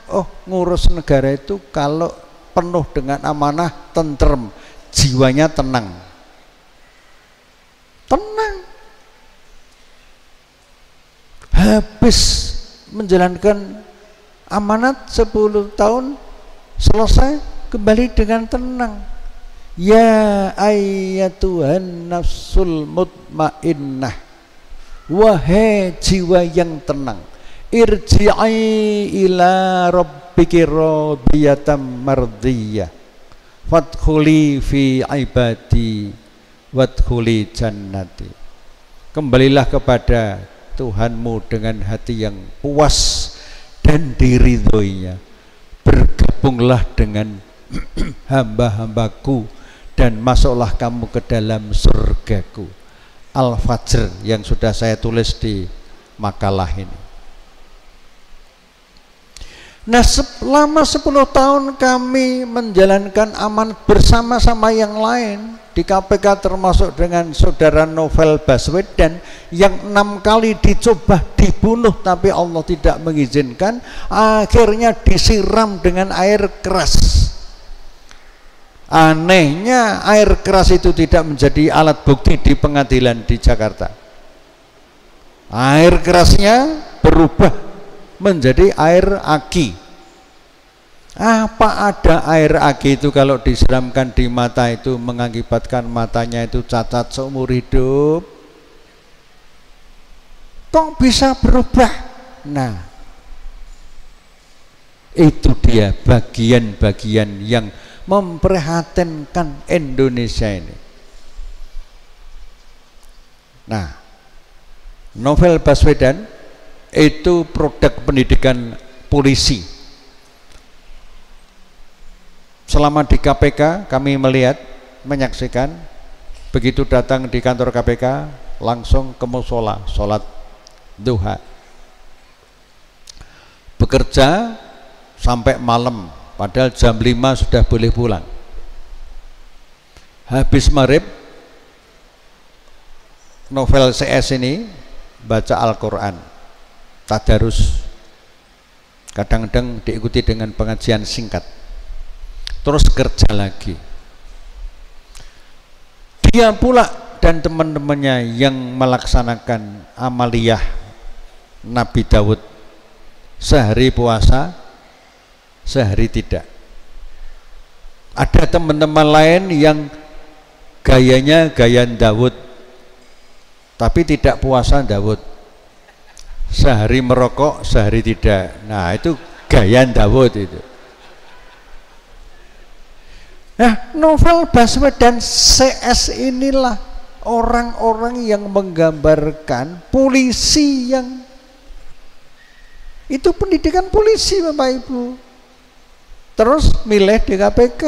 ngurus negara itu kalau penuh dengan amanah, tentrem, jiwanya tenang. Habis menjalankan amanat 10 tahun selesai, kembali dengan tenang. Ya ayyatuhan nafsul mutmainnah, wahai jiwa yang tenang, irji'i ila rabbiki radiyatan mardiyah fadkhuli fi ibadi wadkhuli jannati. Kembalilah kepada Tuhanmu dengan hati yang puas dan diridhoinya. Bergabunglah dengan hamba-hambaku dan masuklah kamu ke dalam surgaku. Al-Fajr yang sudah saya tulis di makalah ini. Nah, selama 10 tahun kami menjalankan amanat bersama-sama yang lain di KPK, termasuk dengan saudara Novel Baswedan yang 6 kali dicoba dibunuh tapi Allah tidak mengizinkan, akhirnya disiram dengan air keras. Anehnya air keras itu tidak menjadi alat bukti di pengadilan di Jakarta. Air kerasnya berubah menjadi air aki. Apa ada air aki itu kalau disiramkan di mata itu mengakibatkan matanya itu cacat seumur hidup? Kok bisa berubah? Nah, itu dia bagian-bagian yang memprihatinkan Indonesia ini. Nah, Novel Baswedan itu produk pendidikan polisi. Selama di KPK kami melihat, menyaksikan, begitu datang di kantor KPK langsung ke musola, sholat duha, bekerja sampai malam, padahal jam 5 sudah boleh pulang. Habis maghrib, Novel CS ini baca Al-Quran, tadarus, kadang-kadang diikuti dengan pengajian singkat, terus kerja lagi. Dia pula dan teman-temannya yang melaksanakan amaliyah Nabi Daud, sehari puasa, sehari tidak. Ada teman-teman lain yang gayanya gaya Daud, tapi tidak puasa Daud, sehari merokok, sehari tidak. Nah, itu gaya Daud itu. Nah, Novel Baswedan CS inilah orang-orang yang menggambarkan polisi yang itu pendidikan polisi, Bapak Ibu. Terus milih di KPK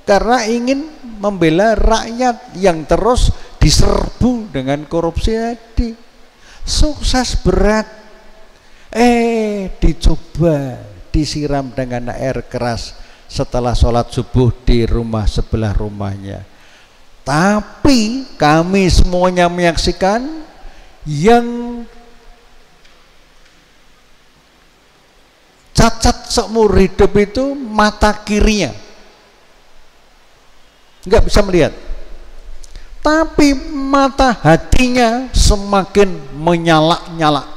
karena ingin membela rakyat yang terus diserbu dengan korupsi tadi. Sukses berat, dicoba disiram dengan air keras setelah sholat subuh di rumah sebelah rumahnya. Tapi kami semuanya menyaksikan yang cacat seumur hidup itu mata kirinya nggak bisa melihat, tapi mata hatinya semakin menyala-nyala.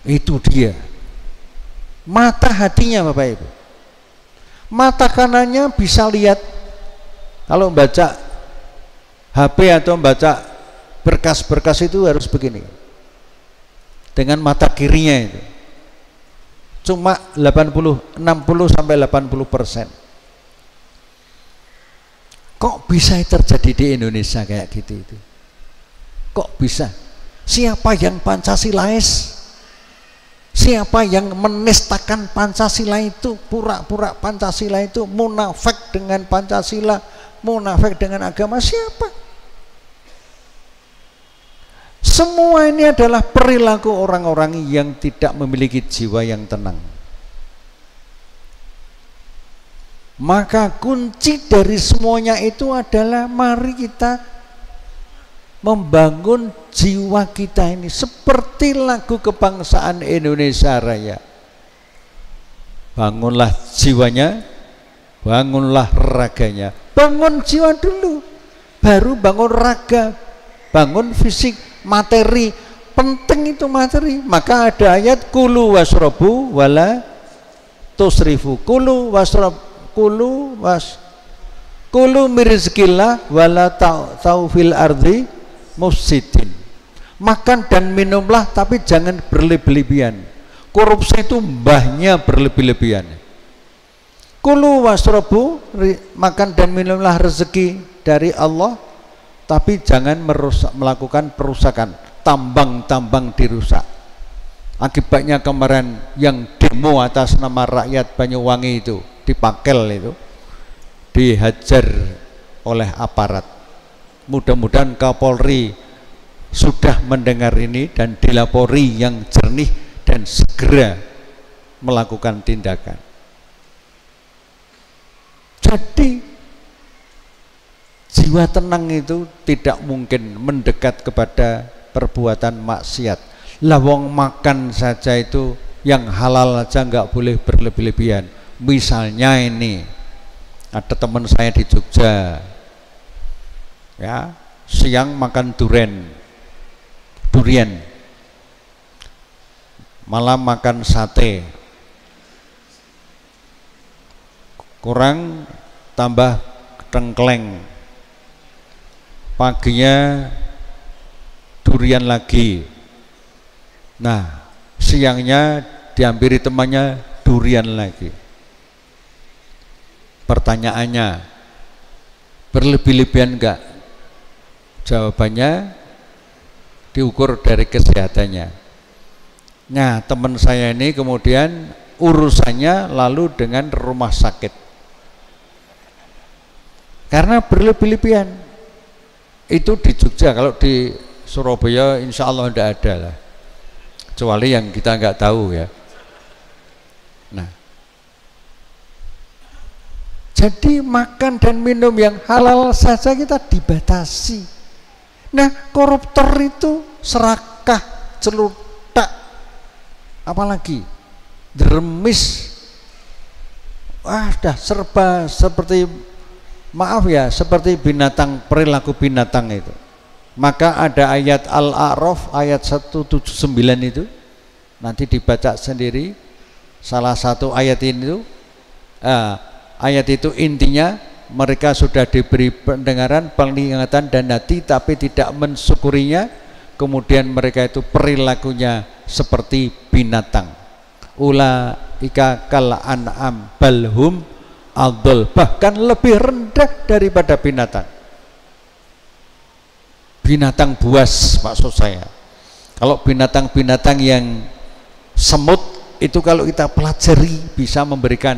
Itu dia mata hatinya, Bapak Ibu. Mata kanannya bisa lihat, kalau membaca HP atau membaca berkas-berkas itu harus begini, dengan mata kirinya itu cuma 60 sampai 80%. Kok bisa terjadi di Indonesia kayak gitu itu? Kok bisa? Siapa yang Pancasilais? Siapa yang menistakan Pancasila itu? Pura-pura Pancasila itu, munafik dengan Pancasila, munafik dengan agama. Siapa? Semua ini adalah perilaku orang-orang yang tidak memiliki jiwa yang tenang. Maka kunci dari semuanya itu adalah mari kita membangun jiwa kita ini seperti lagu kebangsaan Indonesia Raya. Bangunlah jiwanya, bangunlah raganya. Bangun jiwa dulu, baru bangun raga, bangun fisik, materi. Penting itu materi. Maka ada ayat kulu wasrobu wala tusrifu. Kulu wasrobu, kulu mirizkillah wala taufil ardi mufsidin. Makan dan minumlah tapi jangan berlebih-lebihan. Korupsi itu mbahnya berlebih-lebihan. Kulu wasrobu, makan dan minumlah rezeki dari Allah, tapi jangan melakukan perusakan. Tambang-tambang dirusak. Akibatnya kemarin yang demo atas nama rakyat Banyuwangi itu, di Pakel itu, dihajar oleh aparat. Mudah-mudahan Kapolri sudah mendengar ini dan dilapori yang jernih dan segera melakukan tindakan. Jadi jiwa tenang itu tidak mungkin mendekat kepada perbuatan maksiat. Lawang makan saja itu yang halal aja nggak boleh berlebih-lebihan. Misalnya ini ada teman saya di Jogja, ya, siang makan durian, malam makan sate, kurang tambah tengkleng, paginya durian lagi. Nah, siangnya dihampiri temannya durian lagi. Pertanyaannya, berlebih-lebihan enggak? Jawabannya diukur dari kesehatannya. Nah, teman saya ini kemudian urusannya lalu dengan rumah sakit karena berlebih-lebihan. Itu di Jogja. Kalau di Surabaya insya Allah tidak ada lah, kecuali yang kita nggak tahu ya. Nah, jadi makan dan minum yang halal saja kita dibatasi. Nah, koruptor itu serakah, celutak, apalagi deremis, dah serba seperti, maaf ya, seperti binatang, perilaku binatang itu. Maka ada ayat Al-A'raf ayat 179 itu, nanti dibaca sendiri. Salah satu ayat ini itu, ayat itu intinya mereka sudah diberi pendengaran, penglihatan dan hati tapi tidak mensyukurinya, kemudian mereka itu perilakunya seperti binatang. Ulaika kal an'am balhum adol, bahkan lebih rendah daripada binatang. Binatang buas maksud saya. Kalau binatang-binatang yang semut itu kalau kita pelajari bisa memberikan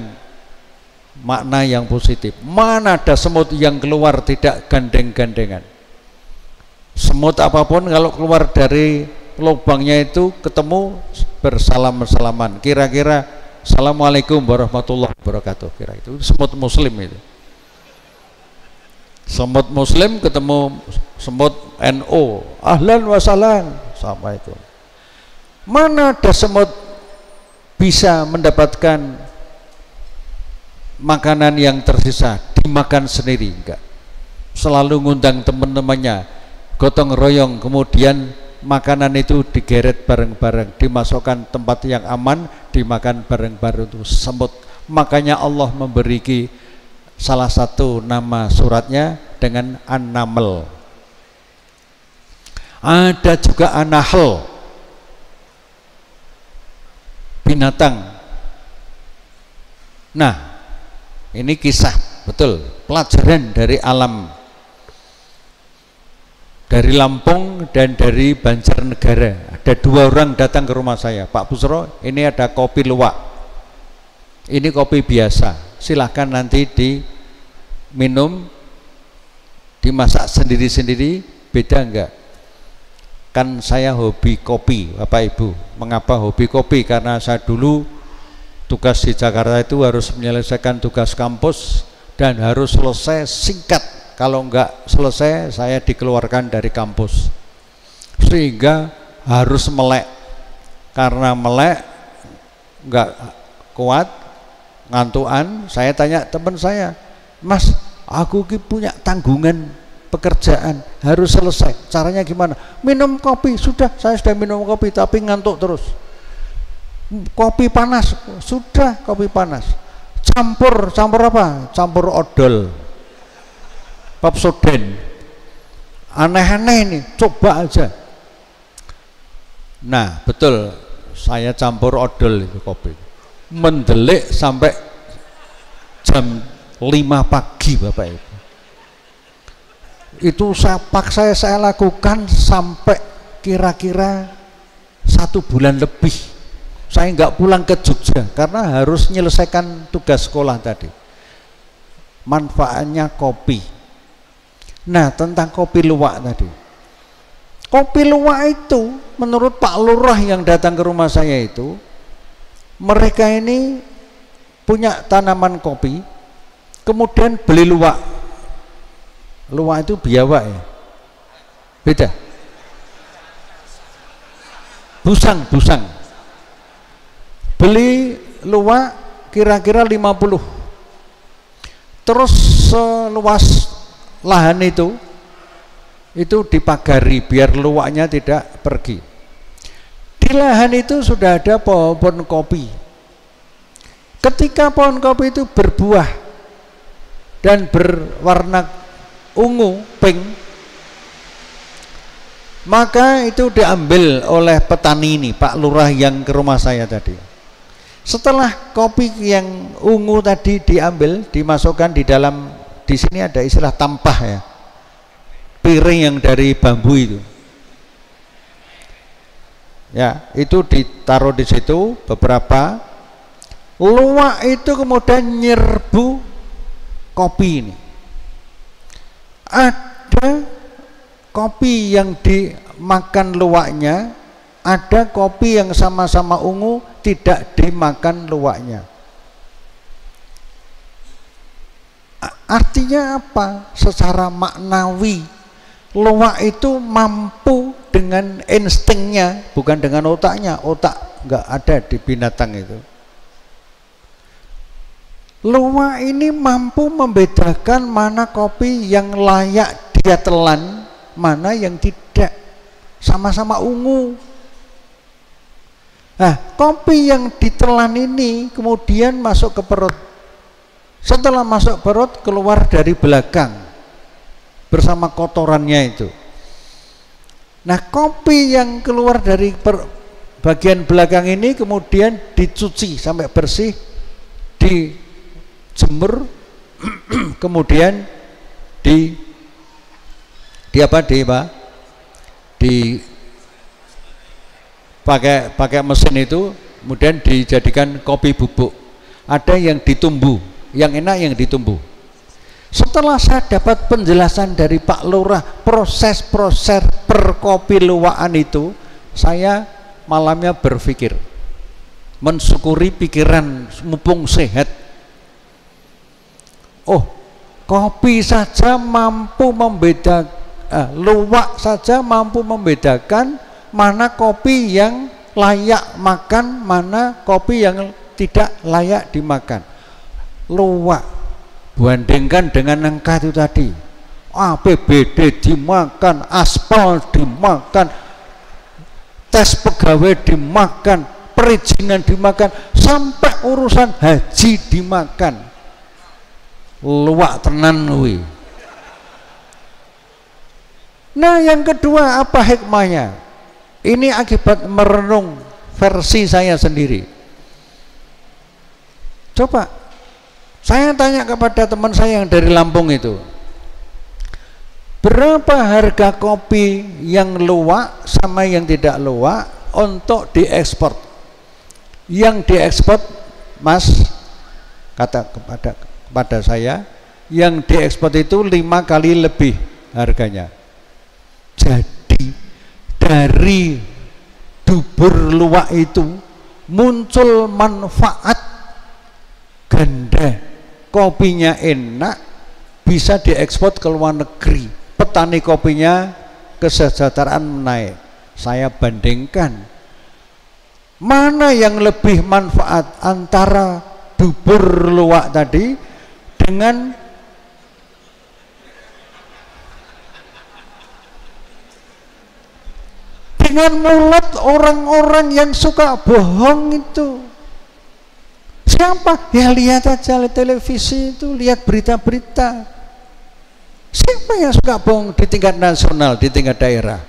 makna yang positif. Mana ada semut yang keluar tidak gandeng-gandengan, Semut apapun kalau keluar dari lubangnya itu ketemu bersalam-salaman. Kira-kira Assalamualaikum warahmatullahi wabarakatuh. Kira itu semut muslim itu. Semut muslim ketemu semut NO. Ahlan wa sahlan. Assalamualaikum. Mana ada semut bisa mendapatkan makanan yang tersisa dimakan sendiri? Enggak. Selalu ngundang teman-temannya, gotong royong, kemudian makanan itu digeret bareng-bareng, dimasukkan tempat yang aman, dimakan bareng-bareng itu semut. Makanya Allah memberi salah satu nama suratnya dengan An-Naml. Ada juga An-Nahl, binatang. Nah, ini kisah betul, pelajaran dari alam, dari Lampung dan dari Banjarnegara. Ada 2 orang datang ke rumah saya, Pak Busro, ini ada kopi luwak, ini kopi biasa, silahkan nanti diminum, dimasak sendiri-sendiri, beda enggak? Kan saya hobi kopi, Bapak Ibu. Mengapa hobi kopi? Karena saya dulu tugas di Jakarta itu harus menyelesaikan tugas kampus dan harus selesai singkat. Kalau enggak selesai saya dikeluarkan dari kampus, sehingga harus melek. Karena melek enggak kuat, ngantuan, saya tanya teman saya, Mas, aku punya tanggungan pekerjaan, harus selesai, caranya gimana? Minum kopi. Sudah, saya sudah minum kopi tapi ngantuk terus. Kopi panas, sudah kopi panas. Campur apa? Campur odol, Pepsodent. Aneh-aneh ini, coba aja. Nah, betul, saya campur odol itu kopi, mendelik sampai jam 5 pagi, Bapak Ibu. Itu saya lakukan sampai kira-kira 1 bulan lebih. Saya nggak pulang ke Jogja karena harus menyelesaikan tugas sekolah tadi. Manfaatnya kopi. Nah, tentang kopi luwak tadi. Kopi luwak itu menurut Pak Lurah yang datang ke rumah saya itu, mereka ini punya tanaman kopi, kemudian beli luwak. Luwak itu biawak ya? Beda? Busang. Beli luwak kira-kira 50. Terus seluas lahan itu dipagari biar luwaknya tidak pergi. Di lahan itu sudah ada pohon kopi. Ketika pohon kopi itu berbuah dan berwarna ungu, pink, maka itu diambil oleh petani ini, Pak Lurah yang ke rumah saya tadi. Setelah kopi yang ungu tadi diambil, dimasukkan di dalam, di sini ada istilah tampah ya, piring yang dari bambu itu. Ya, itu ditaruh di situ beberapa. Luwak itu kemudian nyerbu kopi ini. Ada kopi yang dimakan luwaknya, ada kopi yang sama-sama ungu tidak dimakan luwaknya. Artinya apa? Secara maknawi, luwak itu mampu dengan instingnya, bukan dengan otaknya. Otak nggak ada di binatang itu. Luwak ini mampu membedakan mana kopi yang layak dia telan, mana yang tidak. Sama-sama ungu. Nah, kopi yang ditelan ini kemudian masuk ke perut. Setelah masuk perut, keluar dari belakang bersama kotorannya itu. Nah, kopi yang keluar dari bagian belakang ini kemudian dicuci sampai bersih, dijemur, kemudian pakai mesin itu, kemudian dijadikan kopi bubuk. Ada yang ditumbuh, yang enak yang ditumbuh. Setelah saya dapat penjelasan dari Pak Lurah proses-proses perkopi luwaan itu, saya malamnya berpikir, mensyukuri pikiran mumpung sehat. Oh, kopi saja mampu membedakan, luwak saja mampu membedakan mana kopi yang layak makan, mana kopi yang tidak layak dimakan. Luwak bandingkan dengan angka itu tadi, APBD dimakan, aspal dimakan, tes pegawai dimakan, perizinan dimakan, sampai urusan haji dimakan. Luwak tenan kuwi. Nah, yang kedua apa hikmahnya? Ini akibat merenung versi saya sendiri. Coba saya tanya kepada teman saya yang dari Lampung itu, berapa harga kopi yang luwak sama yang tidak luwak untuk diekspor? Yang diekspor, Mas, kata kepada saya, yang diekspor itu 5 kali lebih harganya. Jadi dari dubur luwak itu muncul manfaat ganda. Kopinya enak, bisa diekspor ke luar negeri, petani kopinya kesejahteraan naik. Saya bandingkan mana yang lebih manfaat antara dubur luwak tadi dengan mulut orang-orang yang suka bohong itu. Siapa? Ya lihat aja televisi itu, lihat berita-berita. Siapa yang suka bohong di tingkat nasional, di tingkat daerah?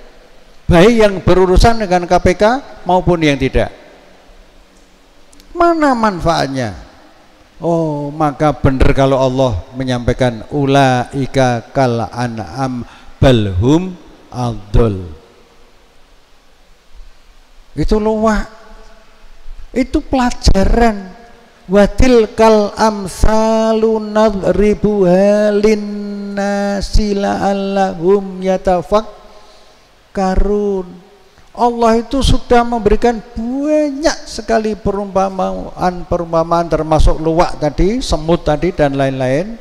Baik yang berurusan dengan KPK maupun yang tidak. Mana manfaatnya? Oh, maka benar kalau Allah menyampaikan ulaika kal an'am balhum adol. Itu luwak. Itu pelajaran. Watil kal amsalu nadribuha linnasi la'allahum yatafakkarun. Allah itu sudah memberikan banyak sekali perumpamaan termasuk luwak tadi, semut tadi dan lain-lain,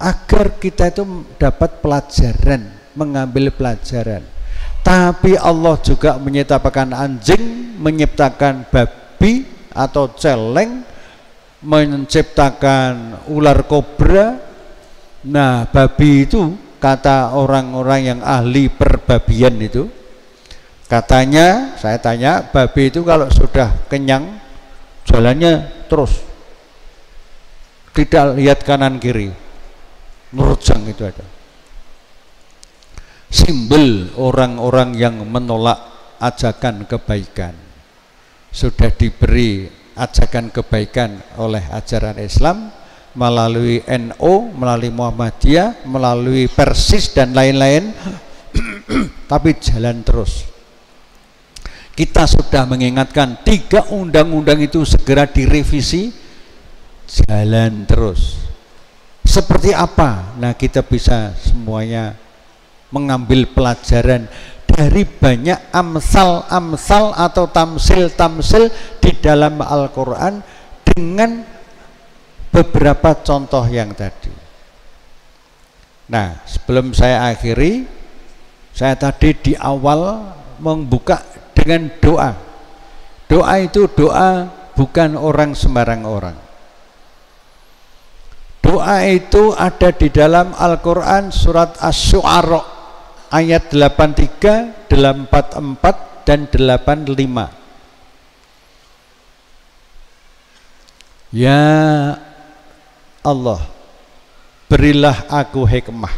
agar kita itu dapat pelajaran, mengambil pelajaran. Tapi Allah juga menyiptakan anjing, menciptakan babi atau celeng, menciptakan ular kobra. Nah, babi itu kata orang-orang yang ahli perbabian itu, katanya, saya tanya, babi itu kalau sudah kenyang jalannya terus, tidak lihat kanan kiri, nerjang itu ada. Simbol orang-orang yang menolak ajakan kebaikan. Sudah diberi ajakan kebaikan oleh ajaran Islam melalui NU, melalui Muhammadiyah, melalui Persis dan lain-lain, tapi jalan terus. Kita sudah mengingatkan 3 undang-undang itu segera direvisi, jalan terus. Seperti apa? Nah, kita bisa semuanya mengambil pelajaran dari banyak amsal-amsal atau tamsil-tamsil di dalam Al-Quran dengan beberapa contoh yang tadi. Nah, sebelum saya akhiri, saya tadi di awal membuka dengan doa. Doa itu doa bukan orang sembarang orang. Doa itu ada di dalam Al-Quran surat Asy-Syu'ara ayat 83, 84 dan 85. Ya Allah, berilah aku hikmah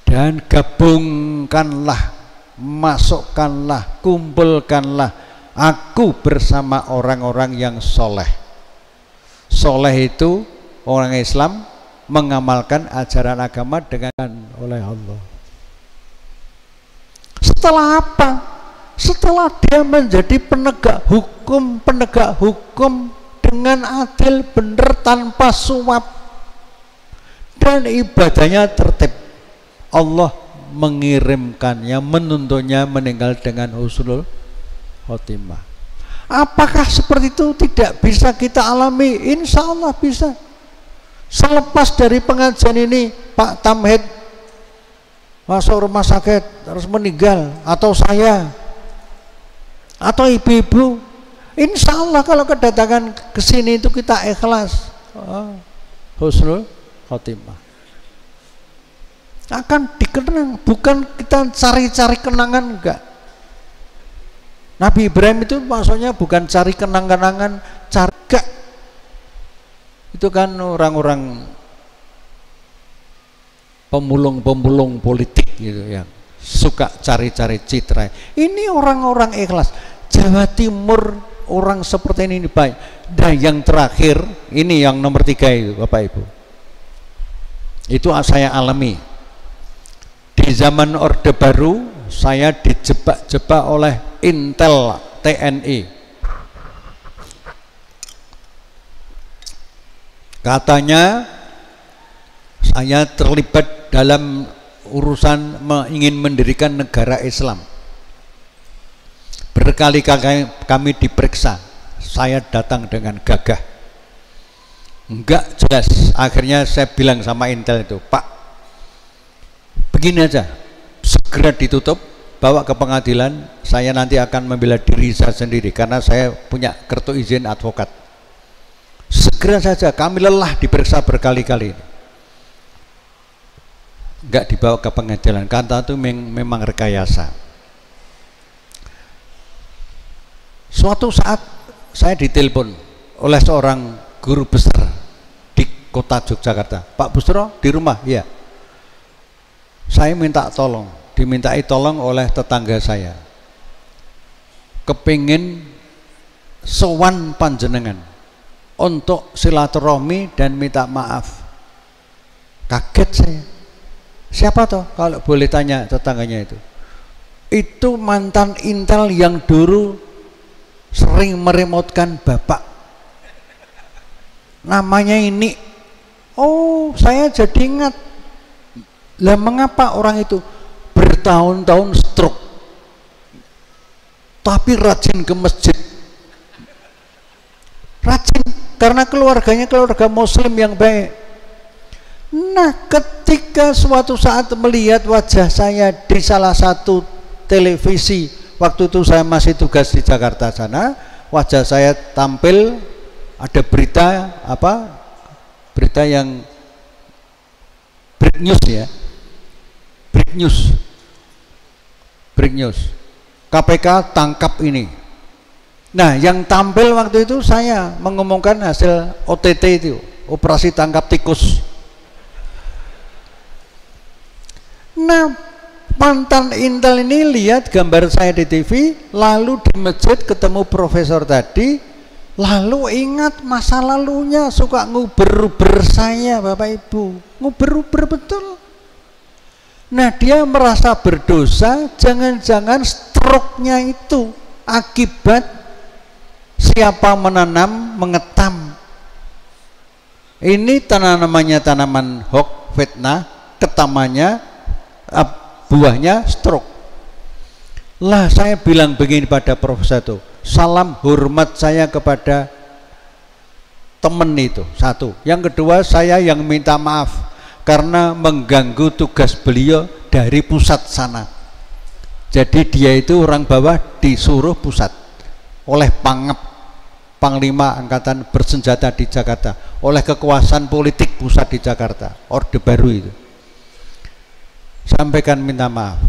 dan gabungkanlah, masukkanlah, kumpulkanlah aku bersama orang-orang yang soleh. Soleh itu orang Islam mengamalkan ajaran agama dengan oleh Allah. Setelah apa? Setelah dia menjadi penegak hukum dengan adil, benar, tanpa suap. dan ibadahnya tertib. Allah mengirimkannya, menuntunnya meninggal dengan husnul khotimah. Apakah seperti itu tidak bisa kita alami? Insya Allah bisa. Selepas dari pengajian ini Pak Tamhid masuk rumah sakit terus meninggal, atau saya atau ibu-ibu, insya Allah kalau kedatangan ke sini itu kita ikhlas, husnul khotimah akan dikenang. Bukan kita cari-cari kenangan, enggak. Nabi Ibrahim itu maksudnya bukan cari kenang-kenangan, cari enggak. Itu kan orang-orang pemulung-pemulung politik gitu yang suka cari-cari citra. Ini orang-orang ikhlas. Jawa Timur orang seperti ini baik. Dan yang terakhir ini yang nomor 3 itu Bapak Ibu, itu saya alami di zaman Orde Baru. Saya dijebak-jebak oleh Intel TNI. Katanya saya terlibat dalam urusan ingin mendirikan negara Islam. Berkali-kali kami diperiksa, saya datang dengan gagah. Enggak jelas. Akhirnya saya bilang sama Intel itu, Pak, begini aja, segera ditutup, bawa ke pengadilan, saya nanti akan membela diri saya sendiri karena saya punya kartu izin advokat. Segera saja, kami lelah diperiksa berkali-kali. Enggak dibawa ke pengadilan, kata itu memang rekayasa. Suatu saat saya ditelepon oleh seorang guru besar di kota Yogyakarta. Pak Busro di rumah? Ya. Saya minta tolong, dimintai tolong oleh tetangga saya. Kepingin sowan panjenengan untuk silaturahmi dan minta maaf. Kaget saya. Siapa toh kalau boleh tanya tetangganya itu? Itu mantan Intel yang dulu sering meremotkan Bapak. Namanya ini. Oh, saya jadi ingat. Lah mengapa orang itu bertahun-tahun stroke tapi rajin ke masjid? Rajin karena keluarganya keluarga muslim yang baik. Nah, ketika suatu saat melihat wajah saya di salah satu televisi, waktu itu saya masih tugas di Jakarta sana, wajah saya tampil, ada berita apa? Berita yang break news ya. Break news. KPK tangkap ini. Nah, yang tampil waktu itu saya mengumumkan hasil OTT itu, operasi tangkap tikus. Nah, mantan Intel ini lihat gambar saya di TV, lalu di masjid ketemu profesor tadi, lalu ingat masa lalunya, suka nguber-uber saya, Bapak Ibu, nguber-uber betul. Nah, dia merasa berdosa, jangan-jangan stroke-nya itu akibat siapa menanam, mengetam. Ini tanamannya tanaman hoax, fitnah, ketamannya, buahnya stroke. Lah, saya bilang begini pada profesor itu, salam hormat saya kepada teman itu, satu. Yang kedua, saya yang minta maaf karena mengganggu tugas beliau dari pusat sana. Jadi dia itu orang bawah disuruh pusat oleh Pangap, Panglima Angkatan Bersenjata di Jakarta, oleh kekuasaan politik pusat di Jakarta, Orde Baru itu. Sampaikan minta maaf.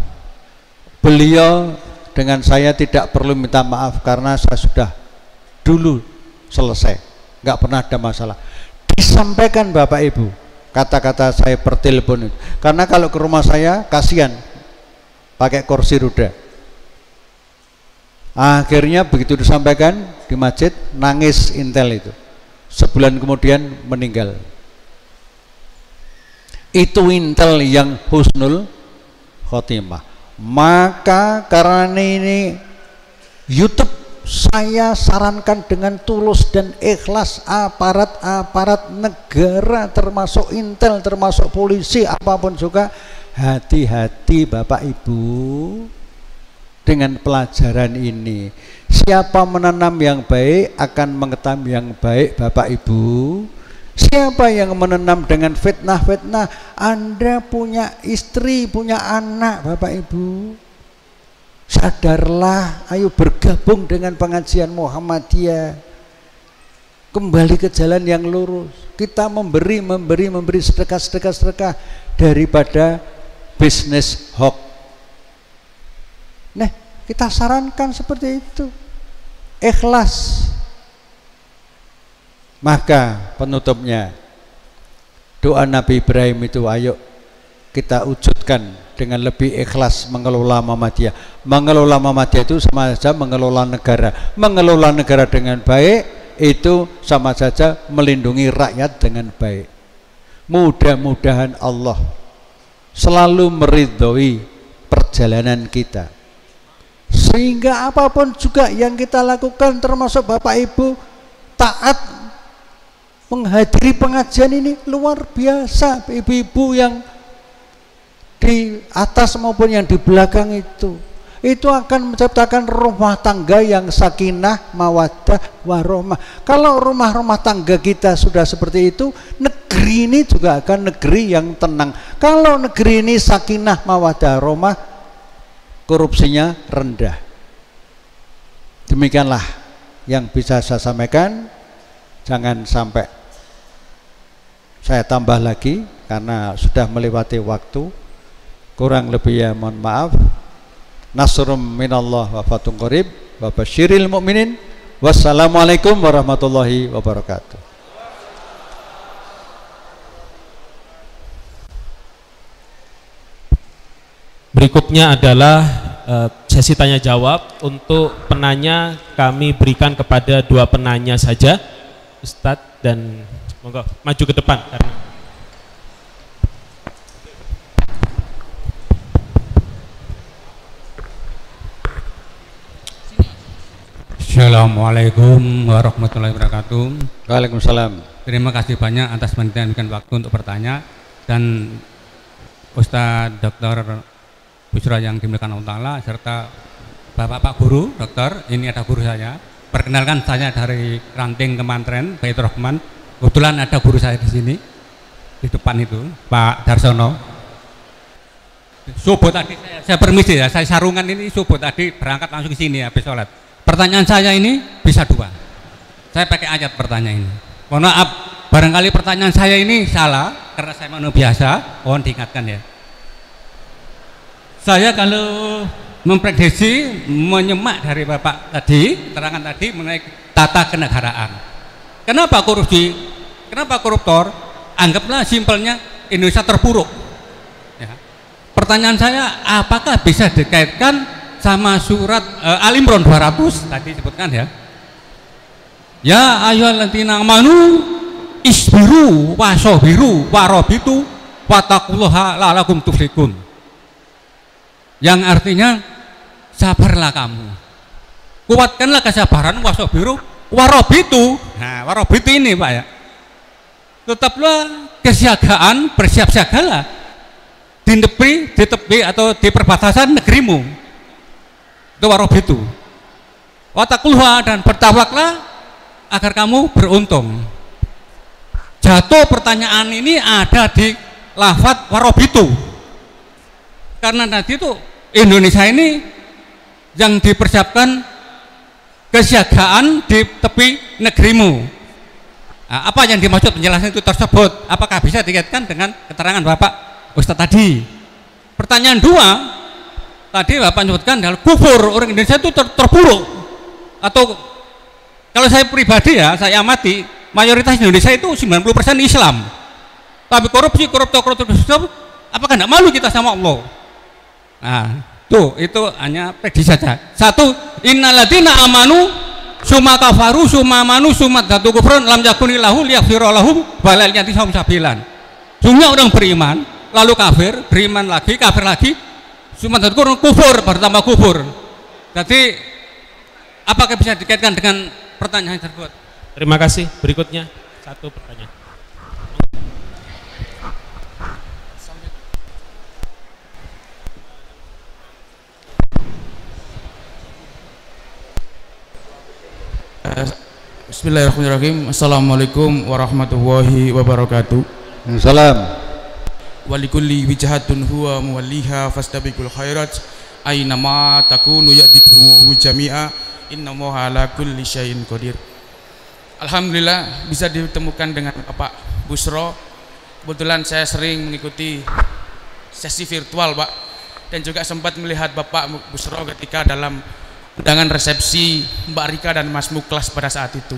Beliau dengan saya tidak perlu minta maaf karena saya sudah dulu selesai, nggak pernah ada masalah. Disampaikan Bapak Ibu kata-kata saya per telepon itu. Karena kalau ke rumah saya kasihan pakai kursi roda. Akhirnya begitu disampaikan di masjid, nangis Intel itu. Sebulan kemudian meninggal. Itu Intel yang husnul khotimah. Maka karena ini YouTube saya sarankan dengan tulus dan ikhlas, aparat negara termasuk intel, termasuk polisi, apapun juga, hati-hati Bapak Ibu dengan pelajaran ini. Siapa menanam yang baik akan mengetam yang baik Bapak Ibu. Siapa yang menanam dengan fitnah-fitnah, Anda punya istri, punya anak Bapak Ibu, sadarlah, ayo bergabung dengan pengajian Muhammadiyah, kembali ke jalan yang lurus. Kita memberi sedekah daripada bisnis hoax. Nah, kita sarankan seperti itu, ikhlas. Maka penutupnya doa Nabi Ibrahim itu, ayo kita wujudkan dengan lebih ikhlas mengelola Muhammadiyah. Mengelola Muhammadiyah itu sama saja mengelola negara. Mengelola negara dengan baik itu sama saja melindungi rakyat dengan baik. Mudah-mudahan Allah selalu meridhoi perjalanan kita, sehingga apapun juga yang kita lakukan, termasuk Bapak Ibu taat menghadiri pengajian ini, luar biasa. Ibu-ibu yang di atas maupun yang di belakang itu akan menciptakan rumah tangga yang sakinah, mawaddah, warahmah. Kalau rumah-rumah tangga kita sudah seperti itu, negeri ini juga akan negeri yang tenang. Kalau negeri ini sakinah, mawaddah, warahmah, korupsinya rendah. Demikianlah yang bisa saya sampaikan. Jangan sampai saya tambah lagi karena sudah melewati waktu. Kurang lebih ya mohon maaf. Nasrum minallah wa fatun qarib wa basyiril mu'minin. Wassalamualaikum warahmatullahi wabarakatuh. Berikutnya adalah sesi tanya jawab. Untuk penanya kami berikan kepada 2 penanya saja, Ustadz, dan monggo maju ke depan karena Assalamualaikum warahmatullahi wabarakatuh. Waalaikumsalam. Terima kasih banyak atas memberikan waktu untuk bertanya, dan Ustadz Dr. Busyra yang dimuliakan Allah Ta'ala serta Bapak Guru, Dokter, ini ada guru saya. Perkenalkan, saya dari ranting Kemantren Baitur Rahman. Kebetulan ada guru saya di sini, di depan itu, Pak Darsono. Subuh tadi saya permisi ya, saya sarungan ini subuh tadi berangkat langsung ke sini habis sholat. Pertanyaan saya ini bisa 2. Saya pakai ayat pertanyaan ini. Mohon maaf, barangkali pertanyaan saya ini salah karena saya manusia biasa, mohon diingatkan ya. Saya kalau memprediksi, menyemak dari Bapak tadi, terangan tadi mengenai tata kenegaraan. Kenapa korupsi? Kenapa koruptor? Anggaplah simpelnya Indonesia terpuruk. Ya. Pertanyaan saya, apakah bisa dikaitkan sama surat Al Imran 200 tadi disebutkan ya? Ya ayyuhalladzina amanu isbiru wasobiru warobitu wataqullaha la'allakum tuflihun. Yang artinya sabarlah kamu, kuatkanlah kesabaran, wasobiru warobitu. Nah, warobitu ini Pak ya, tetaplah kesiagaan, bersiap-siagalah di tepi atau di perbatasan negerimu. Itu warobitu. Wataqullaha, dan bertawaklah agar kamu beruntung. Jatuh pertanyaan ini ada di lafadz warobitu, karena tadi itu Indonesia ini yang dipersiapkan kesiagaan di tepi negerimu. Nah, apa yang dimaksud penjelasan itu tersebut? Apakah bisa dikaitkan dengan keterangan Bapak Ustadz tadi? Pertanyaan 2, tadi Bapak menyebutkan dalam kufur orang Indonesia itu terpuruk, atau kalau saya pribadi ya, saya amati mayoritas Indonesia itu 90% Islam, tapi korupsi, koruptor, apakah tidak malu kita sama Allah? Nah, itu hanya prediksi saja. 1, innalladzina amanu summa kafaru summa amanu summa dzatu kufrun lam yakunillahu liyaghfira lahum wa la yahdihum sabilan. Sungguh orang beriman lalu kafir, beriman lagi, kafir lagi, summa dzatu kufur, bertambah kufur. Jadi Apakah bisa dikaitkan dengan pertanyaan tersebut? Terima kasih. Berikutnya satu pertanyaan. Bismillahirrahmanirrahim. Assalamualaikum warahmatullahi wabarakatuh. Salam. Walikulli wijhatun huwa muwalliha fastabiqul khairat aynama takunu ya'tikum jami'a innallaha ala kulli syai'in qadir. Alhamdulillah bisa ditemukan dengan Pak Busro. Kebetulan saya sering mengikuti sesi virtual, Pak, dan juga sempat melihat Bapak Busro ketika dalam undangan resepsi Mbak Rika dan Mas Muklas pada saat itu.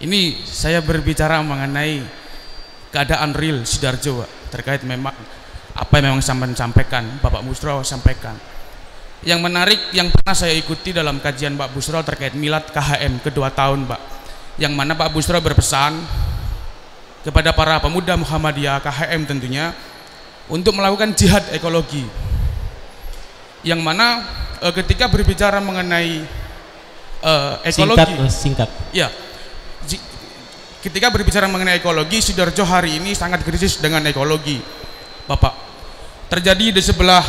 Ini saya berbicara mengenai keadaan real Sidoarjo, Pak, terkait memang apa yang memang sampaikan Bapak Busro sampaikan. Yang menarik yang pernah saya ikuti dalam kajian Pak Busro terkait milad KHM kedua tahun, Pak, yang mana Pak Busro berpesan kepada para pemuda Muhammadiyah KHM tentunya untuk melakukan jihad ekologi, yang mana ketika berbicara mengenai ekologi singkat. Ya, ketika berbicara mengenai ekologi, Sidoarjo hari ini sangat krisis dengan ekologi, Bapak. Terjadi di sebelah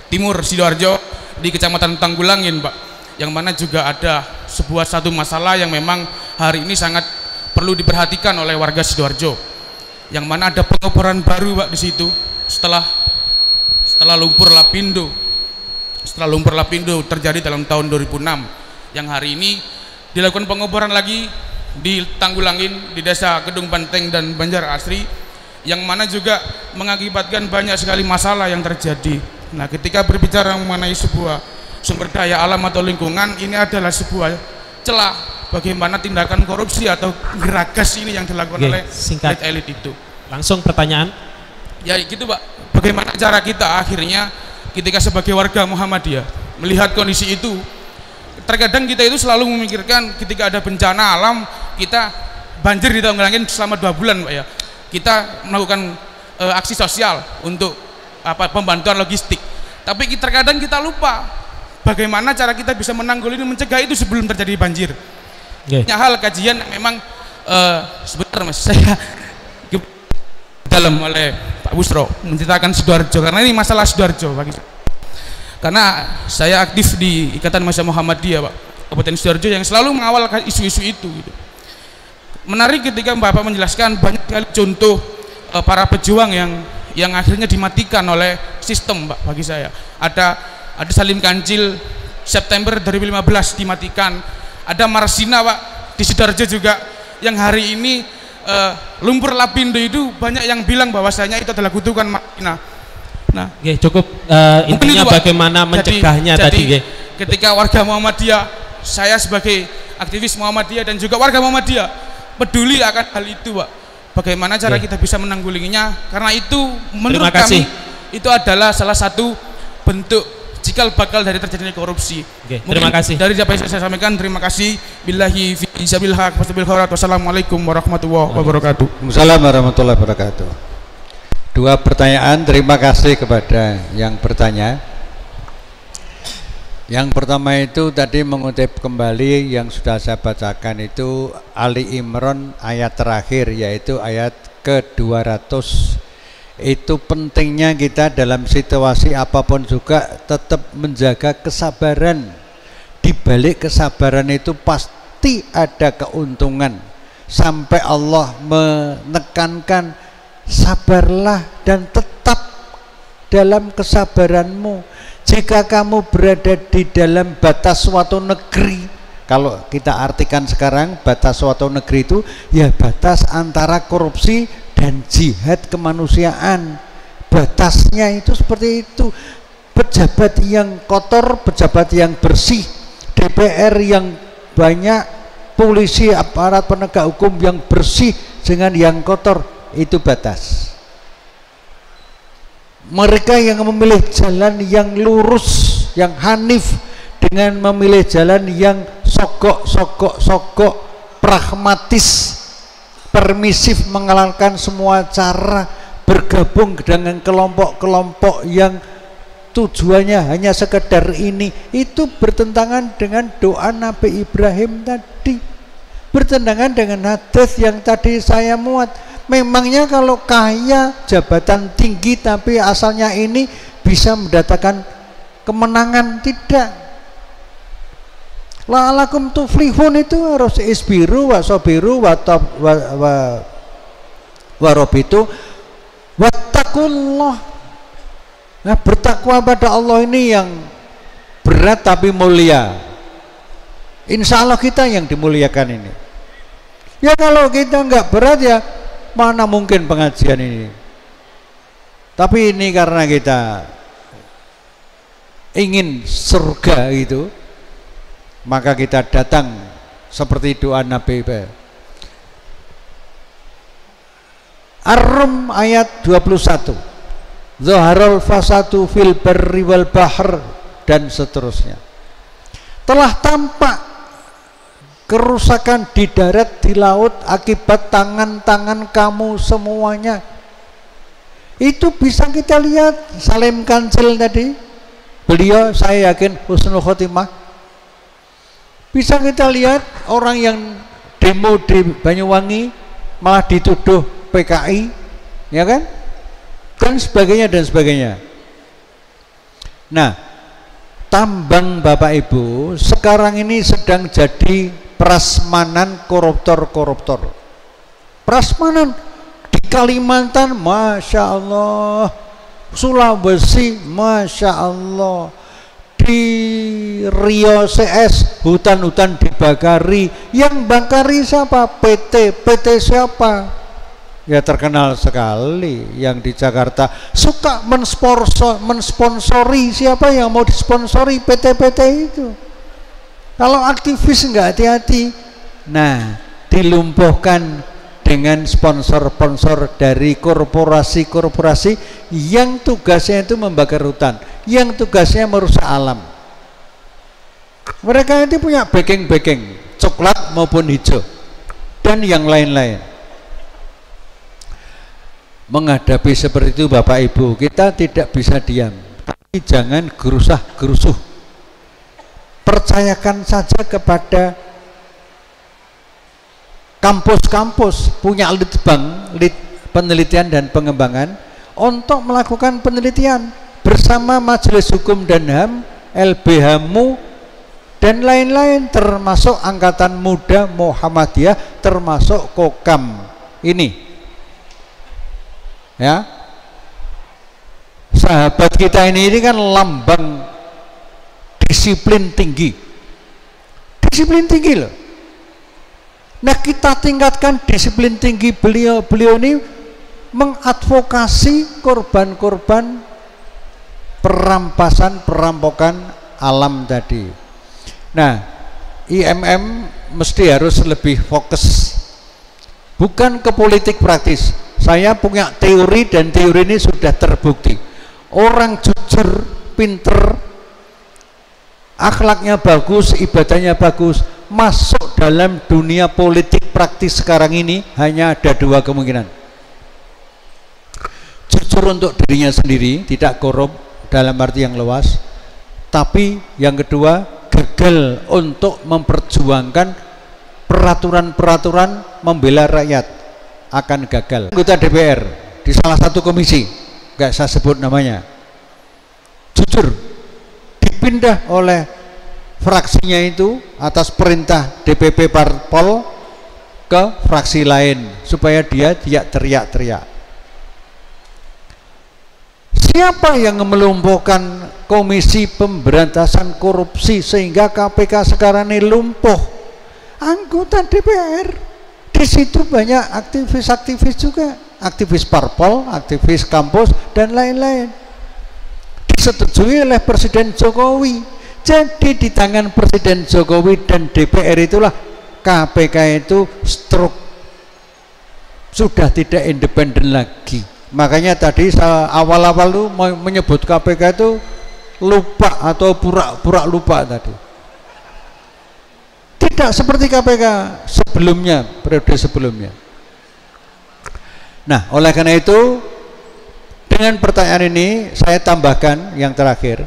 timur Sidoarjo di Kecamatan Tanggulangin, Pak, yang mana juga ada satu masalah yang memang hari ini sangat perlu diperhatikan oleh warga Sidoarjo, yang mana ada pengoboran baru, Pak, di situ setelah lumpur lapindo terjadi dalam tahun 2006, yang hari ini dilakukan pengoboran lagi di Tanggulangin, di desa Kedung Banteng dan Banjar Asri, yang mana juga mengakibatkan banyak sekali masalah yang terjadi. Nah, ketika berbicara mengenai sebuah sumber daya alam atau lingkungan, ini adalah sebuah celah bagaimana tindakan korupsi atau geragas ini yang dilakukan oleh elit itu. Langsung pertanyaan. Ya gitu, Pak. Bagaimana cara kita akhirnya ketika sebagai warga Muhammadiyah melihat kondisi itu? Terkadang kita itu selalu memikirkan ketika ada bencana alam, kita banjir di Tanggulangin selama 2 bulan, Pak, ya. Kita melakukan aksi sosial untuk pembantuan logistik. Tapi terkadang kita lupa bagaimana cara kita bisa menanggulangi mencegah itu sebelum terjadi banjir. Banyak hal kajian memang sebentar, Mas, saya dalam oleh Pak Busro menceritakan Sidoarjo, karena ini masalah Sidoarjo bagi saya. Karena saya aktif di Ikatan Mahasiswa Muhammadiyah, Pak, Kabupaten Sidoarjo, yang selalu mengawal isu-isu itu gitu. Menarik ketika Bapak menjelaskan banyak sekali contoh para pejuang yang akhirnya dimatikan oleh sistem, Pak, bagi saya. Ada Salim Kancil September 2015 dimatikan, ada Marsina, Pak, di Sidoarjo juga, yang hari ini lumpur lapindo itu banyak yang bilang bahwasanya itu adalah kutukan Marsina. Nah, cukup intinya itu, bagaimana mencegahnya tadi. Ketika warga Muhammadiyah, saya sebagai aktivis Muhammadiyah dan juga warga Muhammadiyah peduli akan hal itu, Pak. Bagaimana cara kita bisa menanggulanginya? Karena itu menurut kami itu adalah salah satu bentuk cikal bakal dari terjadinya korupsi. Terima kasih. Dari apa yang saya sampaikan, terima kasih. Billahi fi sabil haq wastabil khairat. Wassalamualaikum warahmatullahi wabarakatuh. Waalaikumsalam warahmatullahi wabarakatuh. 2 pertanyaan, terima kasih kepada yang bertanya. Yang pertama itu tadi mengutip kembali yang sudah saya bacakan, itu Ali Imran ayat terakhir, yaitu ayat ke-200. Itu pentingnya kita dalam situasi apapun juga tetap menjaga kesabaran. Di balik kesabaran itu pasti ada keuntungan, sampai Allah menekankan sabarlah dan tetap dalam kesabaranmu. Jika kamu berada di dalam batas suatu negeri, kalau kita artikan sekarang batas suatu negeri itu ya batas antara korupsi dan jihad kemanusiaan. Batasnya itu seperti itu. Pejabat yang kotor, pejabat yang bersih, DPR yang banyak, polisi, aparat penegak hukum yang bersih dengan yang kotor, itu batas. Mereka yang memilih jalan yang lurus, yang hanif, dengan memilih jalan yang sogok, pragmatis, permisif, mengalalkan semua cara, bergabung dengan kelompok-kelompok yang tujuannya hanya sekedar ini, itu bertentangan dengan doa Nabi Ibrahim tadi, bertentangan dengan hadis yang tadi saya muat. Memangnya kalau kaya, jabatan tinggi, tapi asalnya ini bisa mendatangkan kemenangan? Tidak. La'alakum tuflihun itu harus isbiru wa sabiru wa robitu wattaqullah. Nah, bertakwa pada Allah ini yang berat tapi mulia. Insya Allah kita yang dimuliakan ini. Ya kalau kita nggak berat, ya mana mungkin pengajian ini. Tapi ini karena kita ingin surga itu, maka kita datang seperti doa Nabi Ibrahim. Ar-Rum ayat 21, Zaharul fasadu fil barri wal bahr, dan seterusnya. Telah tampak kerusakan di darat, di laut akibat tangan-tangan kamu semuanya. Itu bisa kita lihat. Salim Kancil tadi, beliau saya yakin husnul khotimah. Bisa kita lihat orang yang demo di Banyuwangi malah dituduh PKI, ya kan? Dan sebagainya dan sebagainya. Nah, tambang Bapak Ibu sekarang ini sedang jadi prasmanan koruptor-koruptor. Prasmanan di Kalimantan, Masya Allah, Sulawesi, Masya Allah, di Rio CS hutan-hutan dibakari. Yang bakari siapa? PT siapa? Ya terkenal sekali yang di Jakarta suka mensponsori. Siapa yang mau disponsori? PT-PT itu. Kalau aktivis nggak hati-hati, nah dilumpuhkan dengan sponsor-sponsor dari korporasi-korporasi yang tugasnya itu membakar hutan, yang tugasnya merusak alam. Mereka itu punya backing coklat maupun hijau dan yang lain-lain. Menghadapi seperti itu Bapak Ibu, kita tidak bisa diam, tapi jangan gerusah-gerusuh. Percayakan saja kepada kampus-kampus punya litbang, penelitian dan pengembangan untuk melakukan penelitian bersama Majelis Hukum dan HAM, LBH-MU dan lain-lain, termasuk Angkatan Muda Muhammadiyah, termasuk Kokam ini. Ya, sahabat kita ini kan lambang disiplin tinggi loh. Nah, kita tingkatkan disiplin tinggi beliau ini mengadvokasi korban-korban perampokan alam tadi. Nah, IMM mesti harus lebih fokus, bukan ke politik praktis. Saya punya teori dan teori ini sudah terbukti. Orang jujur, pinter, akhlaknya bagus, ibadahnya bagus, masuk dalam dunia politik praktis sekarang ini hanya ada dua kemungkinan. Jujur untuk dirinya sendiri, tidak korup dalam arti yang luas. Tapi yang kedua, gagal untuk memperjuangkan peraturan-peraturan membela rakyat, akan gagal. Anggota DPR di salah satu komisi, nggak saya sebut namanya, jujur, dipindah oleh fraksinya itu atas perintah DPP Parpol ke fraksi lain supaya dia tidak teriak-teriak. Siapa yang melumpuhkan Komisi Pemberantasan Korupsi sehingga KPK sekarang ini lumpuh? Anggota DPR. Di situ banyak aktivis-aktivis juga, aktivis parpol, aktivis kampus dan lain-lain. Disetujui oleh Presiden Jokowi. Jadi di tangan Presiden Jokowi dan DPR itulah KPK itu sudah tidak independen lagi. Makanya tadi saya awal-awal itu menyebut KPK itu lupa atau pura-pura lupa tadi. Tidak seperti KPK sebelumnya, periode sebelumnya. Nah, oleh karena itu Dengan pertanyaan ini saya tambahkan yang terakhir,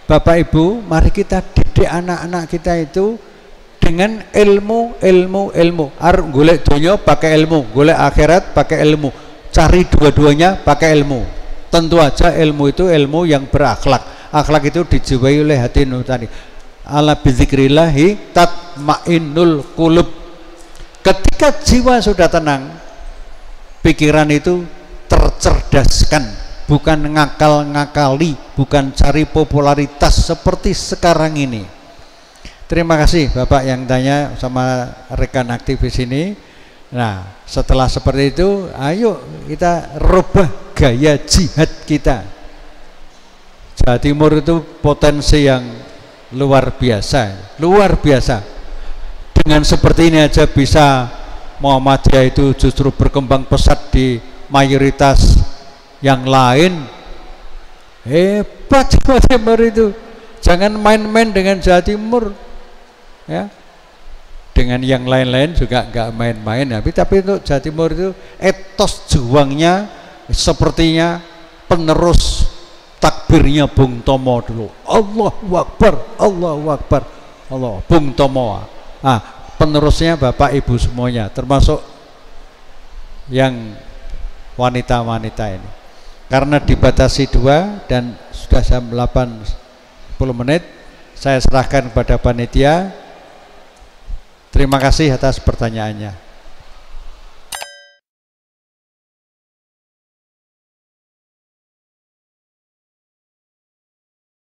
Bapak Ibu, mari kita didik anak-anak kita itu dengan ilmu. Golek dunia pakai ilmu, golek akhirat pakai ilmu, cari dua-duanya pakai ilmu. Tentu aja ilmu itu ilmu yang berakhlak. Akhlak itu dijiwai oleh hati nurani. Ala bizikrillahi tatmainnul qulub. Ketika jiwa sudah tenang, pikiran itu tercerdaskan, bukan ngakal-ngakali, bukan cari popularitas seperti sekarang ini. Terima kasih Bapak yang tanya sama rekan aktivis ini. Nah, setelah seperti itu, ayo kita rubah gaya jihad kita. Jawa Timur itu potensi yang luar biasa. Dengan seperti ini aja bisa Muhammadiyah itu justru berkembang pesat di mayoritas yang lain. Hebat Jawa Timur itu. Jangan main-main dengan Jawa Timur, ya. Dengan yang lain-lain juga nggak main-main, ya. Tapi untuk Jawa Timur itu etos juangnya sepertinya penerus takbirnya Bung Tomo dulu. Allahu Akbar, Allahu Akbar, Allah. Bung Tomo. Penerusnya Bapak Ibu semuanya, termasuk yang wanita-wanita ini. Karena dibatasi 2 dan sudah jam 8:10, saya serahkan kepada panitia. Terima kasih atas pertanyaannya.